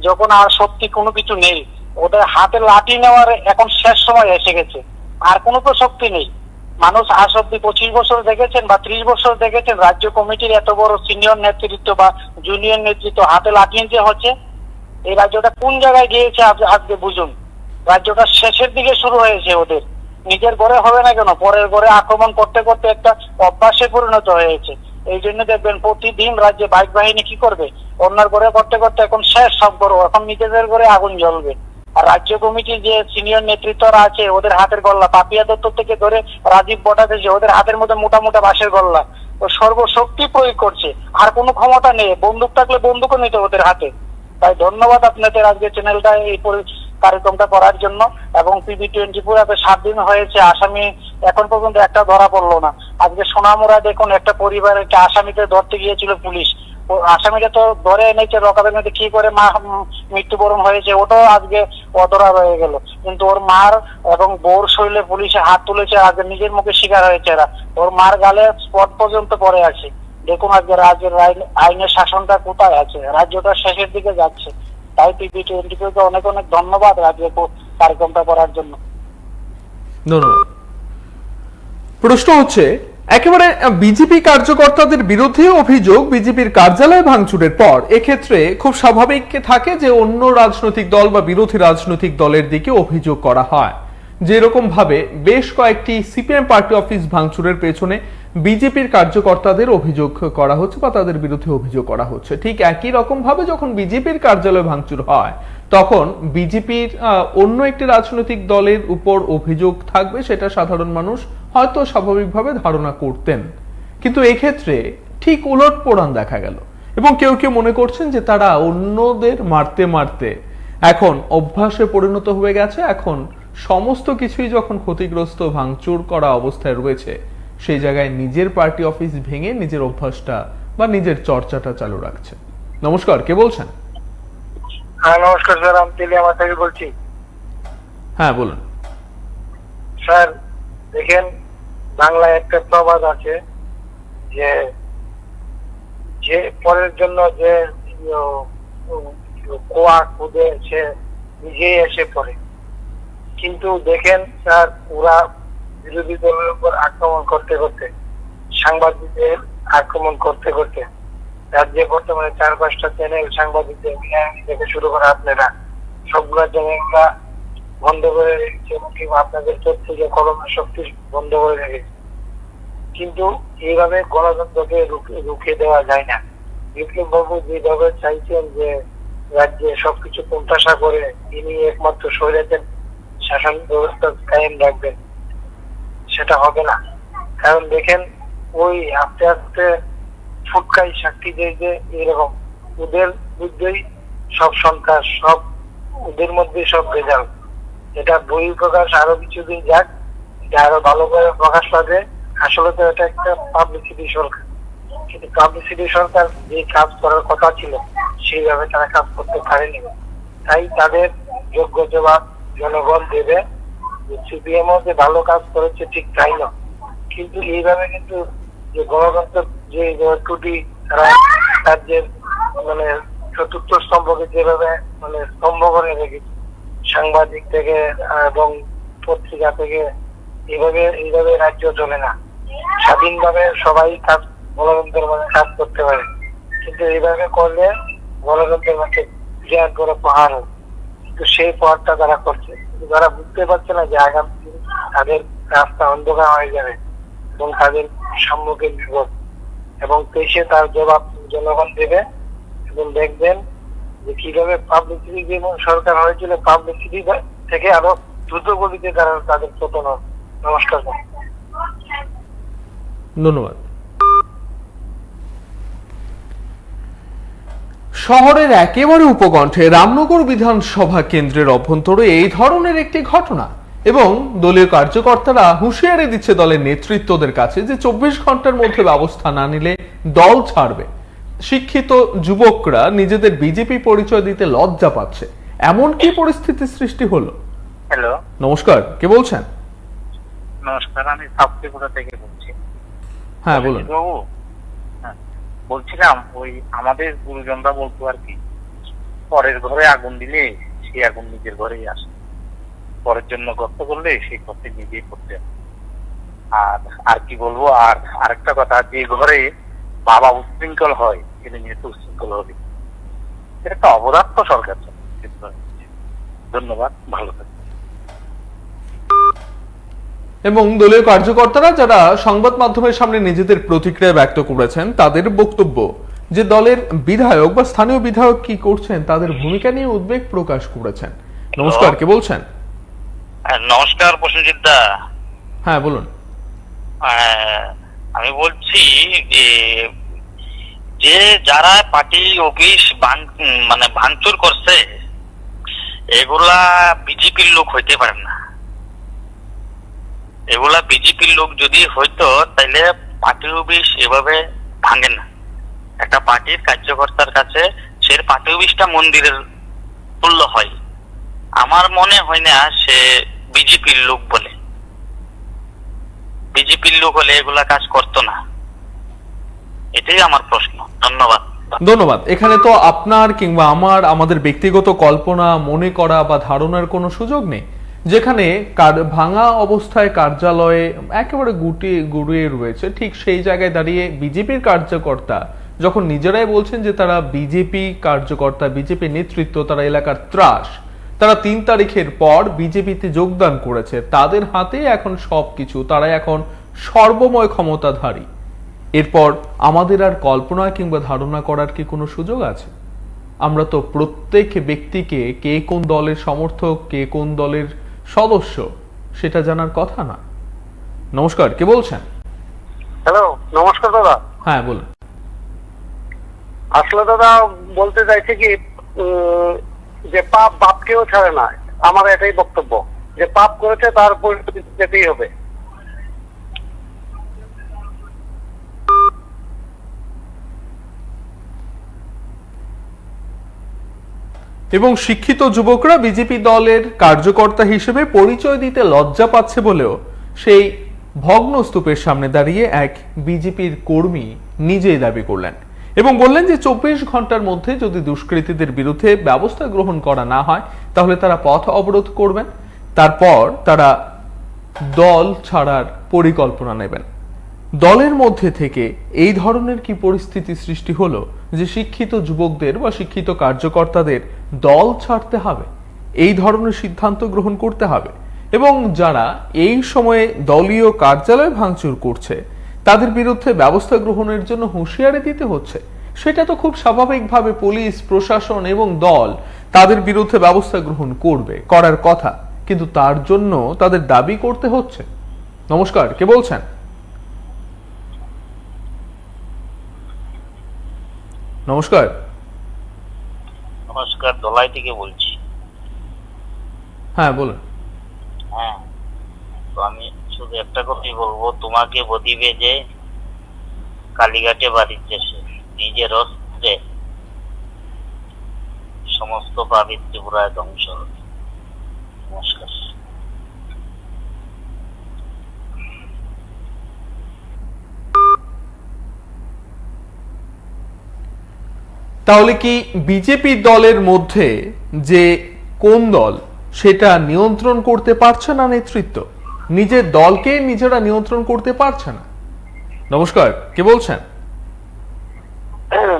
যখন আর শক্তি কোনো কিছু নেই, ওদের হাতে লাঠি নেওয়ার এখন শেষ সময় এসে গেছে। আর কোনো তো শক্তি নেই। মানুষ আজ অব্দি 25 বছর দেখেছেন বা 30 বছর দেখেছেন রাজ্য কমিটির এত বড় সিনিয়র নেতৃত্ব বা জুনিয়র নেতৃত্ব হাতে লাঠি নিতে হচ্ছে। এই রাজ্যটা কোন জায়গায় গিয়েছে আজকে বুঝুন। রাজ্যটা শেষের দিকে শুরু হয়েছে ওদের। নিজের ঘরে হবে না কেন, পরের ঘরে আক্রমণ করতে করতে একটা অভ্যাসে পরিণত হয়েছে। এই জন্য দেখবেন প্রতিদিন রাজ্যে বাইক বাহিনী কি করবে, অন্যের ঘরে করতে করতে এখন শেষ সব করো, এখন নিজেদের ঘরে আগুন জ্বলবে। আর রাজ্য কমিটির যে সিনিয়র নেতৃত্বরা আছে, ওদের হাতের গল্লা, পাপিয়া দত্ত থেকে ধরে রাজীব ভট্টাচার্য, ওদের হাতের মধ্যে মোটা মোটা বাঁশের গল্লা। ও সর্বশক্তি প্রয়োগ করছে, আর কোনো ক্ষমতা নেই। বন্দুক থাকলে বন্দুকও নিতে ওদের হাতে। তাই ধন্যবাদ আপনাদের আজকে চ্যানেলটা এই কার্যক্রমটা করার জন্য। এবং টিভি-24 এত 7 দিন হয়েছে, আসামি এখন পর্যন্ত একটা ধরা পড়লো না। আজকে সোনামুড়া দেখুন, একটা পরিবারের আসামিকে ধরতে গিয়েছিল পুলিশ, আসামিটা তো ধরে এনেছে, রকাবের মধ্যে কি করে মৃত্যুবরণ হয়েছে ওটাও আজকে অধরা রয়ে গেল। কিন্তু ওর মার এবং বউর শরীরে পুলিশে হাত তুলেছে, আজকে নিজের মুখে শিকার হয়েছে এরা। ওর মার গালে স্পট পর্যন্ত পড়ে আছে। দেখুন আজকে রাজ্যের আইনের শাসনটা কোথায় আছে, রাজ্যটা শেষের দিকে যাচ্ছে। তাই টিভি-24 কে অনেক অনেক ধন্যবাদ রাজ্যের কার্যক্রমটা করার জন্য। ধন্যবাদ। প্রশ্ন হচ্ছে, একেবারে বিজেপি কার্যকর্তাদের বিরুদ্ধে অভিযোগ বিজেপির কার্যালয় ভাঙচুরের পর এক্ষেত্রে খুব স্বাভাবিক থাকে যে অন্য রাজনৈতিক দল বা বিরোধী রাজনৈতিক দলের দিকে অভিযোগ করা হয়। যেরকম ভাবে বেশ কয়েকটি সিপিএম পার্টি অফিস ভাঙচুরের পেছনে বিজেপির কার্যকর্তাদের অভিযোগ করা হচ্ছে বা তাদের বিরুদ্ধে অভিযোগ করা হচ্ছে, ঠিক একই রকম ভাবে যখন বিজেপির কার্যালয় ভাঙচুর হয় তখন বিজেপির অন্য একটি রাজনৈতিক দলের উপর অভিযোগ থাকবে, সেটা সাধারণ মানুষ হয়তো স্বাভাবিকভাবে ধারণা করতেন। কিন্তু এক্ষেত্রে ঠিক উলট পোড়ান দেখা গেল, এবং কেউ কেউ মনে করছেন যে তারা অন্যদের মারতে মারতে এখন অভ্যাসে পরিণত হয়ে গেছে। এখন সমস্ত কিছুই যখন ক্ষতিগ্রস্ত, ভাঙচুর করা অবস্থায় রয়েছে, সেই জায়গায় নিজের পার্টি অফিস ভেঙে নিজের অভ্যাসটা বা নিজের চর্চাটা চালু রাখছে। নমস্কার, কে বলছেন? হ্যাঁ নমস্কার স্যার, আমি তেলিয়ামা থেকে বলছি। হ্যাঁ বলুন। স্যার দেখেন, বাংলায় একটা প্রবাদ আছে যে যে পরের জন্য যে কোয়া খুদে সে নিজেই এসে পড়ে। কিন্তু দেখেন স্যার, ওরা বিরোধী দলের উপর আক্রমণ করতে করতে, সাংবাদিকদের আক্রমণ করতে করতে, রাজ্যে বর্তমানে 4-5টা চ্যানেল সাংবাদিকদের থেকে শুরু করে আপনারা সবগুলো চ্যানেলরা বন্ধ করে রেখেছে, কিংবা আপনাদের তথ্যকে কলমের শক্তি বন্ধ করে রেখেছে। কিন্তু এইভাবে গণতন্ত্রকে রুখে দেওয়া যায় না। বিপ্লব বাবু যেভাবে চাইছেন যে রাজ্যে সবকিছু প্রত্যাশা করে তিনি একমাত্র স্বৈরাচার শাসন ব্যবস্থা কায়েম রাখবেন, সেটা হবে না। কারণ দেখেন, ওই আস্তে আস্তে ফুটকাই সাক্ষী দেয় যে এরকম ওদের বুদ্ধেই সব সন্ত্রাস, সব ওদের মধ্যে সব রেজাল্ট। এটা বই প্রকাশ আরো কিছুদিন যাক, এটা আরো ভালোভাবে প্রকাশ পাবে। আসলে তো এটা একটা পাবলিসিটি সরকার, কিন্তু পাবলিসিটি সরকার যে কাজ করার কথা ছিল সেইভাবে তারা কাজ করতে পারেনি। তাই তাদের যোগ্য জবাব জনগণ দেবে। সিপিএমও যে ভালো কাজ করেছে ঠিক তাই না, কিন্তু এইভাবে কিন্তু যে গণতন্ত্রের যে ত্রুটি তার যে মানে চতুর্থ স্তম্ভকে যেভাবে মানে স্তম্ভ করে রেখেছে সাংবাদিক থেকে এবং পত্রিকা থেকে, এইভাবে রাজ্য চলে না। স্বাধীনভাবে সবাই কাজ গণতন্ত্রের মাঝে কাজ করতে পারে, কিন্তু এইভাবে করলে গণতন্ত্রের মাঝে বিরাট বড় পাহাড় হবে। কিন্তু সেই পাহাড়টা তারা করছে, কিন্তু তারা বুঝতে পারছে না যে আগামী দিন তাদের রাস্তা অন্ধকার হয়ে যাবে এবং তাদের সম্মুখীন বিপদ, এবং দেশে তার জবাব জনগণ দেবে। এবং দেখবেন যে কিভাবে পাবলিসিটি যেমন সরকার হয়েছিল, পাবলিসিটি থেকে আরো দ্রুত গতিতে তারা তাদের পতন হবে। নমস্কার। ধন্যবাদ। শহরের একেবারে উপকণ্ঠে রামনগর বিধানসভা কেন্দ্রের অভ্যন্তরে এই ধরনের একটি ঘটনা, এবং দলীয় কার্যকর্তারা হুঁশিয়ারি দিচ্ছে দলের নেতৃত্বদের কাছে যে 24 ঘন্টার মধ্যে ব্যবস্থা না নিলে দল ছাড়বে। শিক্ষিত যুবকরা নিজেদের বিজেপি পরিচয় দিতে লজ্জা পাচ্ছে, এমন কি পরিস্থিতি সৃষ্টি হলো? হ্যালো, নমস্কার, কে বলছেন? নমস্কার, আমি সাবত্রিপুরা থেকে বলছি। হ্যাঁ বলুন। বাবু, হ্যাঁ বলছিলাম, ওই আমাদের গুরুজনরা বলতো আর কি, পরের ঘরে আগুন দিলে সেই আগুন নিজের ঘরেই আসে, পরের জন্য কষ্ট করলে সেই কষ্ট নিজেই করতে। আর কি বলবো, আর আরেকটা কথা, যে ঘরে বাবা উশৃঙ্খল হয় সেটা নিয়ে তো উশৃঙ্খল হবে, এটা একটা অবদার্থ সরকার। ধন্যবাদ, ভালো থাকবেন। এবং দলীয় কার্যকর্তারা যারা সংবাদ মাধ্যমের সামনে নিজেদের প্রতিক্রিয়া ব্যক্ত করেছেন, তাদের বক্তব্য যে দলের বিধায়ক বা স্থানীয় বিধায়ক কি করছেন তাদের ভূমিকা নিয়ে উদ্বেগ প্রকাশ করেছেন। নমস্কার, কে বলছেন? নমস্কার প্রসেনজিৎ দা। হ্যাঁ বলুন। আমি বলছি যে যারা পার্টি অফিস মানে ভাঙচুর করছে, এগুলা বিজেপির লোক হইতে পারে না। এগুলা বিজেপির লোক যদি হইতো তাহলে পার্টি অফিস এভাবে ভাঙে না। একটা পার্টির কার্যকর্তার কাছে সে পার্টি অফিসটা মন্দিরের তুল্য হয়। আমার মনে হয় না সে বিজেপির লোক বলে। বিজেপির লোক হলে এগুলা কাজ করতো না, এটাই আমার প্রশ্ন। ধন্যবাদ। ধন্যবাদ। এখানে তো আপনার কিংবা আমাদের ব্যক্তিগত কল্পনা, মনে করা বা ধারণার কোনো সুযোগ নেই। যেখানে ভাঙা অবস্থায় কার্যালয়ে একেবারে গুটিয়ে রয়েছে, ঠিক সেই জায়গায় দাঁড়িয়ে বিজেপির কার্যকর্তা যখন নিজেরাই বলছেন যে তারা বিজেপি কার্যকর্তা, বিজেপি নেতৃত্ব, তারা এলাকার ত্রাস, তারা 3 তারিখের পর বিজেপিতে যোগদান করেছে, তাদের হাতে এখন সবকিছু, তারা এখন সর্বময় ক্ষমতাধারী। এরপর আমাদের আর কল্পনা কিংবা ধারণা করার কি কোনো সুযোগ আছে? আমরা তো প্রত্যেক ব্যক্তিকে কে কোন দলের সমর্থক, কে কোন দলের সদস্য সেটা জানার কথা না। নমস্কার, কে বলছেন? হ্যালো, নমস্কার দাদা। হ্যাঁ বলুন। আসলে দাদা বলতে চাইছে কি, যে পাপ বাপকেও ছাড়ে না। আমার এটাই বক্তব্য, যে পাপ করেছে তার পরিস্থিতি যেতেই হবে। এবং শিক্ষিত যুবকরা বিজেপি দলের কার্যকর্তা হিসেবে পরিচয় দিতে লজ্জা পাচ্ছে বলেও সেই ভগ্ন স্তূপের সামনে দাঁড়িয়ে এক বিজেপির কর্মী নিজেই দাবি করলেন এবং বললেন যে 24 ঘন্টার মধ্যে যদি দুষ্কৃতীদের বিরুদ্ধে ব্যবস্থা গ্রহণ করা না হয় তাহলে তারা পথ অবরোধ করবেন, তারপর তারা দল ছাড়ার পরিকল্পনা নেবেন। দলের মধ্যে থেকে এই ধরনের কি পরিস্থিতি সৃষ্টি হলো যে শিক্ষিত যুবকদের বা শিক্ষিত কার্যকর্তাদের দল ছাড়তে হবে, এই ধরনের সিদ্ধান্ত গ্রহণ করতে হবে, এবং যারা এই সময়ে দলীয় কার্যালয় ভাঙচুর করছে তাদের বিরুদ্ধে ব্যবস্থা গ্রহণের জন্য হুঁশিয়ারি দিতে হচ্ছে, সেটা তো খুব স্বাভাবিকভাবে পুলিশ প্রশাসন এবং দল তাদের বিরুদ্ধে ব্যবস্থা গ্রহণ করবে, করার কথা, কিন্তু তার জন্য তাদের দাবি করতে হচ্ছে। নমস্কার, কে বলছেন? নমস্কার। নমস্কার, দলাই থেকে বলছি। হ্যাঁ বলুন। হ্যাঁ, তো আমি শুধু একটা কথাই বলবো, তোমাকে বদিবে যে কালীঘাটে বাড়িতে নিজের অস্ত্রে সমস্ত পাপী ত্রিপুরায় ধ্বংস হবে। নমস্কার। তাহলে কি বিজেপি দলের মধ্যে যে কোন দল সেটা নিয়ন্ত্রণ করতে পারছে না নেতৃত্ব, নিজের দলকে নিজেরা নিয়ন্ত্রণ করতে পারছে না? নমস্কার, কে বলছেন?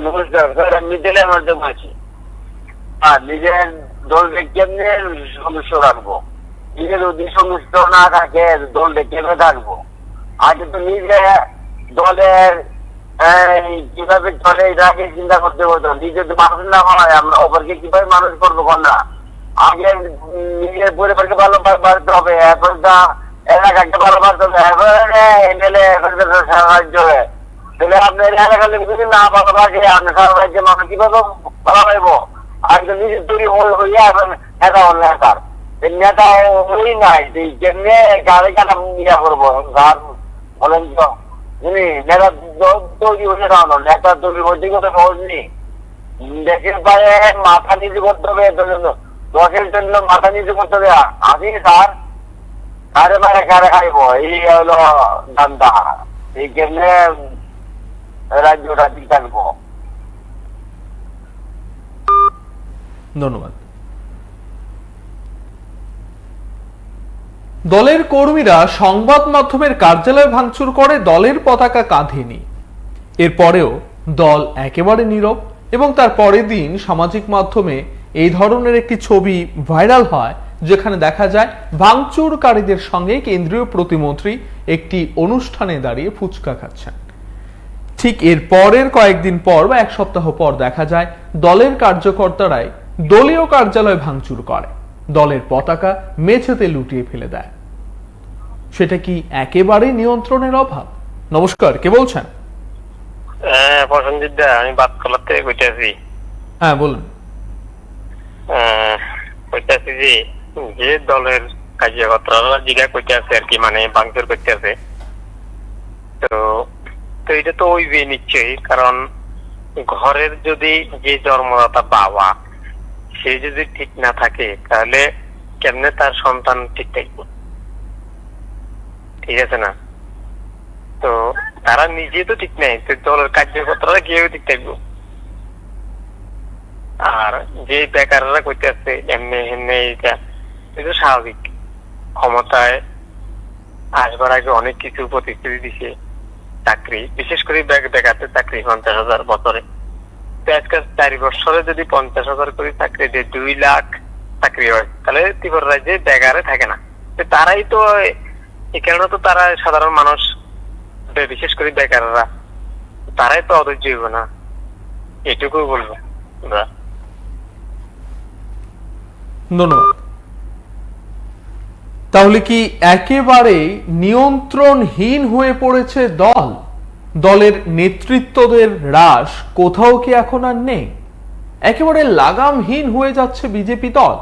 নমস্কার স্যার, আমি মিডিলের মাধ্যমে আছি। আর নিজের দলকে কেমনে সদস্য রাখবো? নিজের যদি সদস্য না থাকে দলকে কেমনে থাকবো? আগে তো নিজে দলের কিভাবে চলে এটাকে চিন্তা করতে হতো। নিজের মানুষ না হয় আমরা অপরকে কিভাবে মানুষ করবো না? আগে নিজের পরিবারকে ভালো বাড়তে হবে, এখন তা এলাকাকে ভালো বাড়তে হবে, এখন এমএলএ সারা রাজ্য তাহলে আপনার এলাকার লোক যদি না ভালো থাকে আপনার সারা রাজ্যের মানুষ কিভাবে ভালো পাইবো? একজন নিজের তৈরি হইয়া এখন নেতা হল নেতার নেতা হই নাই কেমনে গাড়ি কাটা ইয়া করবো গান বলেন তো নেতা তৈরি হয়ে দাঁড়ানো নেতা তৈরি হতে কত সহজ নেই। দেশের বাইরে মাথা নিচু করতে হবে, দশের জন্য মাথা নিচু করতে হবে। আসি স্যার কারে মারে কারে খাইবো, এই হলো দান্দা। এই কেমনে রাজ্যটা ঠিক থাকবো। ধন্যবাদ। দলের কর্মীরা সংবাদ মাধ্যমের কার্যালয় ভাঙচুর করে দলের পতাকা কাঁধে নিয়ে। এরপরেও দল একেবারে নীরব এবং তার পরের দিন সামাজিক মাধ্যমে এই ধরনের একটি ছবি ভাইরাল হয়, যেখানে দেখা যায় ভাঙচুরকারীদের সঙ্গে কেন্দ্রীয় প্রতিমন্ত্রী একটি অনুষ্ঠানে দাঁড়িয়ে ফুচকা খাচ্ছেন। ঠিক এর পরের কয়েকদিন পর বা এক সপ্তাহ পর দেখা যায় দলের কার্যকর্তারাই দলীয় কার্যালয় ভাঙচুর করে, দলের পতাকা মেঝেতে লুটিয়ে ফেলে দেয়। সেটা কি একেবারে নিয়ন্ত্রণের অভাব? নমস্কার, কে বলছেন? হ্যাঁ প্রসেনজিৎ দা, আমি বাতকলার থেকে কইতেছি। হ্যাঁ বলুন। কইতেছি যে দলের কার্যকর্তারা জিগা কইতেছে আর কি, মানে ভাঙচুর করতেছে, তো এটা তো ওই নিশ্চয়ই। কারণ ঘরের যদি যে জন্মদাতা বাবা সে যদি ঠিক না থাকে তাহলে কেমনে তার সন্তান ঠিক থাকবে? ঠিক আছে না? তো তারা নিজে তো ঠিক নাই, তো দলের কার্যকর্তারা কেউ ঠিক থাকবো। আর যে বেকাররা করতেছে এমনি এমনি, এটা স্বাভাবিক। ক্ষমতায় আসবার আগে অনেক কিছু প্রতিশ্রুতি দিছে, চাকরি, বিশেষ করে বেকারদের চাকরি 50,000 বছরে। তো আজকে 4 বছরে যদি 50,000 করে চাকরি দিয়ে 2 লাখ চাকরি হয়, তাহলে ত্রিপুরা রাজ্যে বেকারে থাকে না। তারাই তো এই কারণে তো তারা সাধারণ মানুষ, বিশেষ করে বেকাররা, তারাই তো অধৈর্য হইব না, এটুকু বলবো। ধন্যবাদ। তাহলে কি একেবারে নিয়ন্ত্রণহীন হয়ে পড়েছে দল? দলের নেতৃত্বদের হ্রাস কোথাও কি এখন আর নেই? একেবারে লাগামহীন হয়ে যাচ্ছে বিজেপি দল,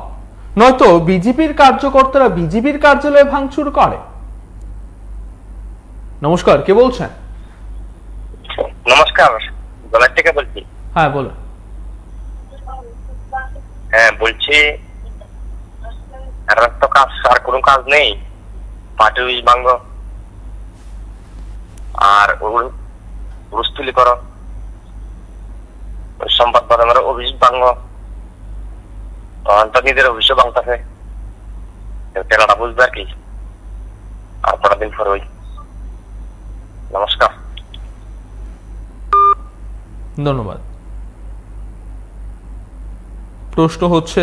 নয়তো বিজেপির কার্যকর্তারা বিজেপির কার্যালয়ে ভাঙচুর করে? নমস্কার, কে বলছেন? নমস্কার, গলার থেকে বলছি। হ্যাঁ বলুন। হ্যাঁ বলছি, তো কাজ আর কোনো কাজ নেই, পার্টি অফিস ভাঙ্গ আর রুস্তুলি করো, সম্পদ বাদামের অফিস ভাঙ্গ, নিজের অফিসও ভাঙতেছে, তেলাটা বুঝবে আর কি। আর পরের দিন পর ওই। নমস্কার। ধন্যবাদ। প্রশ্ন হচ্ছে,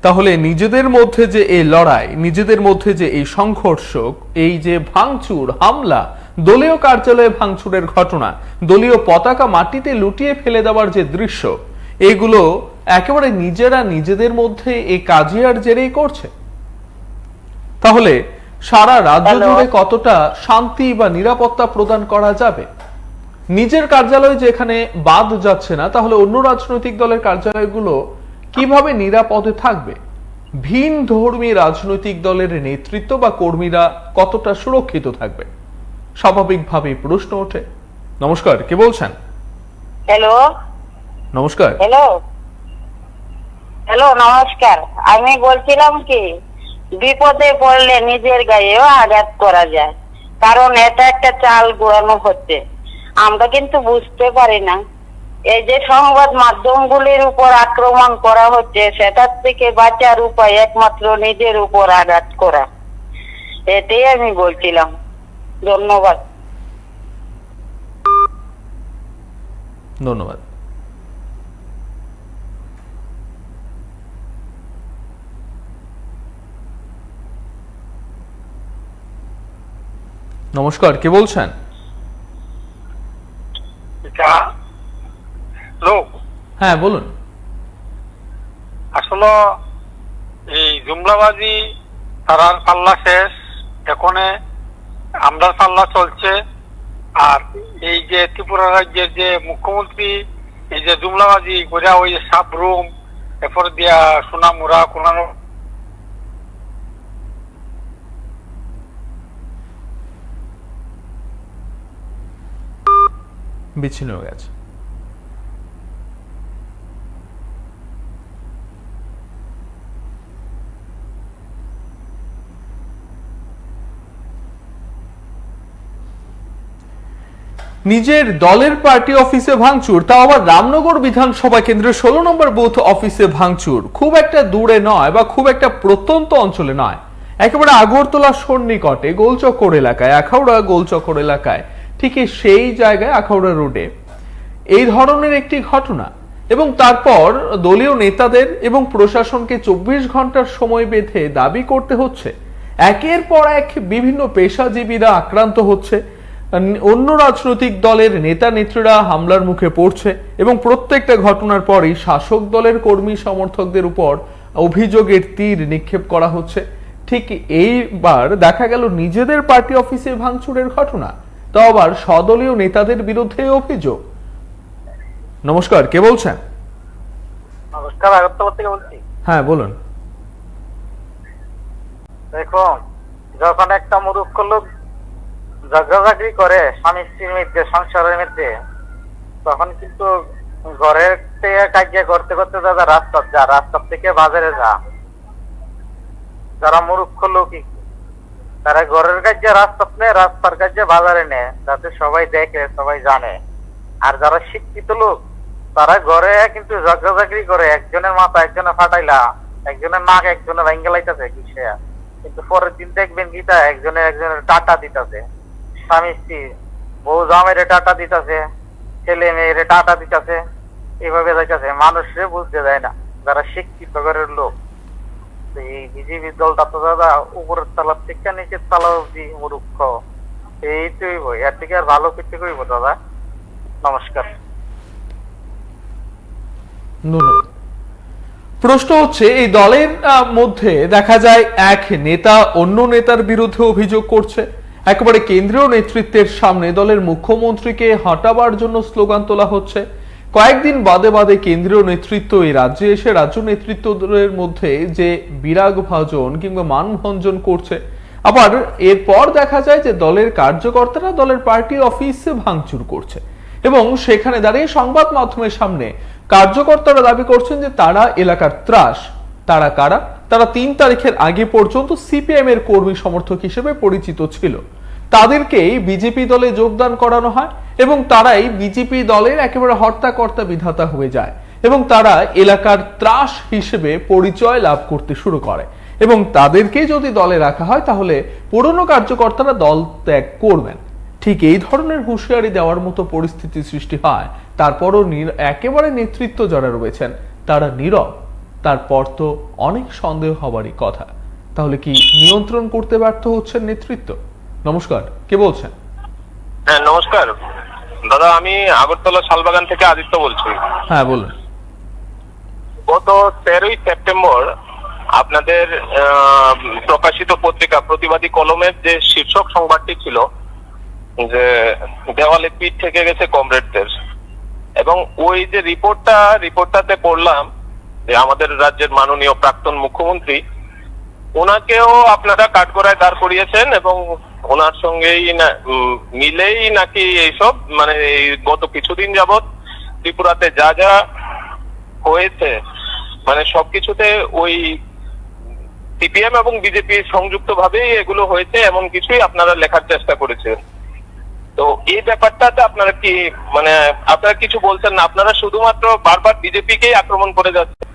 তাহলে নিজেদের মধ্যে যে এই লড়াই, নিজেদের মধ্যে যে এই সংঘর্ষ, এই যে ভাঙচুর, হামলা, দলীয় কার্যালয়ে ভাঙচুরের ঘটনা, দলীয় পতাকা মাটিতে লুটিয়ে ফেলে দেওয়ার যে দৃশ্য, এগুলো একেবারে নিজেরা নিজেদের মধ্যে এই কাজিয়ার জেরেই করছে। তাহলে সারা রাজ্য জুড়ে কতটা শান্তি বা নিরাপত্তা প্রদান করা যাবে? নিজের কার্যালয় যেখানে বাদ যাচ্ছে না, তাহলে অন্য রাজনৈতিক দলের কার্যালয়গুলো কিভাবে নিরাপদে থাকবে? ভিন ধর্মী রাজনৈতিক দলের নেতৃত্ব বা কর্মীরা কতটা সুরক্ষিত থাকবে? স্বাভাবিকভাবে প্রশ্ন ওঠে। নমস্কার, কে বলছেন? হ্যালো। নমস্কার। হ্যালো হ্যালো নমস্কার। আমি বলছিলাম কি, বিপদে পড়লে নিজের গায়েও আঘাত করা যায়, কারণ এটা একটা চাল ঘোরানো হচ্ছে। আমরা কিন্তু বুঝতে পারি না এই যে সংবাদ মাধ্যমগুলির উপর আক্রমণ করা হচ্ছে, সেটার থেকে বাঁচার উপায় একমাত্র নিজের উপর আঘাত করা। এটাই আমি বলছিলাম। ধন্যবাদ। ধন্যবাদ। নমস্কার, কে বলছেন? লোক হ্যাঁ বলুন। আসলে এই জুমলাবাজি তারার পাল্লা শেষ, এখন আমরা পাল্লা চলছে। আর এই যে ত্রিপুরা রাজ্যের যে মুখ্যমন্ত্রী এই যে জুমলাবাজি করে ওই সাবরুম এরপর দিয়া সোনামুরা কোনানো বিচ্ছিন্ন হয়ে গেছে। নিজের দলের পার্টি অফিসে ভাঙচুর, তাও আবার রামনগর বিধানসভা কেন্দ্রের 16 নম্বর বুথ অফিসে ভাঙচুর। খুব একটা দূরে নয় বা খুব একটা প্রত্যন্ত অঞ্চলে নয়, একেবারে আগরতলা সন্নিকটে গোলচক্কর এলাকায়, আখাউড়া গোলচক্কর এলাকায়, ঠিক সেই জায়গায় আখাউড়া রোডে এই ধরনের একটি ঘটনা। এবং তারপর দলীয় নেতাদের এবং প্রশাসনকে 24 ঘন্টার সময় বেঁধে দাবি করতে হচ্ছে। একের পর এক বিভিন্ন পেশাজীবীরা আক্রান্ত হচ্ছে, অন্য রাজনৈতিক দলের নেতা নেত্রীরা হামলার মুখে পড়ছে এবং প্রত্যেকটা ঘটনার পরই শাসক দলের কর্মী সমর্থকদের উপর অভিযোগের তীর নিক্ষেপ করা হচ্ছে। ঠিক এইবার দেখা গেল নিজেদের পার্টি অফিসে ভাঙচুরের ঘটনা, তাও আবার সদলীয় নেতাদের বিরুদ্ধে অভিযোগ। নমস্কার, কে বলছেন? নমস্কার, আগরতলা থেকে বলছি। হ্যাঁ বলুন। দেখুন, যখন একটা মূর্খ লোক চাকরি করে স্বামী স্ত্রীর মধ্যে, সংসারের মধ্যে, তখন কিন্তু ঘরের থেকে কাজ করতে করতে দাদা রাস্তা থেকে বাজারে যা। যারা মূর্খ লোক তারা ঘরের কাজে রাস্তা নেয়, রাস্তার কাজে বাজারে নেয়, যাতে সবাই দেখে, সবাই জানে। আর যারা শিক্ষিত লোক তারা ঘরে কিন্তু চাকরি করে, একজনের মাথা একজনে ফাটাইলা, একজনের নাক একজনে ভাঙ্গেলাইতেছে কিসে, কিন্তু পরের দিন দেখবেন গীতা একজনের টাটা দিতেছে, স্বামী স্ত্রী, বউ জামের টাটা দিতেছে, ছেলে মেয়ের টাটা দিতেছে, এইভাবে যাইতেছে। মানুষে বুঝতে দেয় না যারা শিক্ষিত ঘরের লোক। এই বিজেপি দলটা তো দাদা উপরের তলার থেকে নিচের তলা অব্দি মূর্খ। এই তো এর থেকে আর ভালো কিছু করিব দাদা। নমস্কার। ধন্যবাদ। প্রশ্ন হচ্ছে, এই দলের মধ্যে দেখা যায় এক নেতা অন্য নেতার বিরুদ্ধে অভিযোগ করছে, একেবারে কেন্দ্রীয় নেতৃত্বের সামনে দলের মুখ্যমন্ত্রীকে হটাবার জন্য স্লোগান তোলা হচ্ছে। কয়েকদিন বাদে বাদে কেন্দ্রীয় নেতৃত্ব এই রাজ্যে এসে রাজ্য নেতৃত্বের মধ্যে যে বিরাগ ভাজন কিংবা মানভঞ্জন করছে, আবার এরপর দেখা যায় যে দলের কার্যকর্তারা দলের পার্টি অফিসে ভাঙচুর করছে এবং সেখানে দাঁড়িয়ে সংবাদ মাধ্যমের সামনে কার্যকর্তারা দাবি করছেন যে তারা এলাকার ত্রাস। তারা কারা? তারা 3 তারিখের আগে পর্যন্ত সিপিএম এর কর্মী সমর্থক হিসেবে পরিচিত ছিল, তাদেরকেই বিজেপি দলে যোগদান করানো হয় এবং তারাই বিজেপি দলের একেবারে হর্তাকর্তা বিধাতা হয়ে যায় এবং তারা এলাকার ত্রাস হিসেবে পরিচয় লাভ করতে শুরু করে এবং তাদেরকে যদি দলে রাখা হয় তাহলে পুরনো কার্যকর্তারা দল ত্যাগ করবেন। ঠিক এই ধরনের হুঁশিয়ারি দেওয়ার মতো পরিস্থিতি সৃষ্টি হয়। তারপরও একেবারে নেতৃত্ব যারা রয়েছেন তারা নীরব। তারপর তো অনেক সন্দেহ হবারই কথা। তাহলে কি নিয়ন্ত্রণ করতে ব্যর্থ হচ্ছেন নেতৃত্ব? নমস্কার, কে বলছেন? হ্যাঁ নমস্কার দাদা, আমি আগরতলা শালবাগান থেকে আদিত্য বলছি। হ্যাঁ বলুন। গত 13ই সেপ্টেম্বর আপনাদের প্রকাশিত পত্রিকা প্রতিবাদী কলমের যে শীর্ষক সংবাদটি ছিল যে দেওয়ালে পিঠ থেকে গেছে কমরেডদের, এবং ওই যে রিপোর্টটাতে পড়লাম যে আমাদের রাজ্যের মাননীয় প্রাক্তন মুখ্যমন্ত্রী, ওনাকেও আপনারা কাঠগড়ায় দাঁড় করিয়েছেন এবং ওনার সঙ্গেই মিলেই নাকি এইসব মানে এই গত কিছুদিন যাবৎ ত্রিপুরাতে যা যা হয়েছে মানে সবকিছুতে ওই সিপিএম এবং বিজেপি সংযুক্ত ভাবেই এগুলো হয়েছে এমন কিছুই আপনারা লেখার চেষ্টা করেছেন। তো এই ব্যাপারটাতে আপনারা কি মানে আপনারা কিছু বলছেন না, আপনারা শুধুমাত্র বারবার বিজেপিকেই আক্রমণ করে যাচ্ছেন।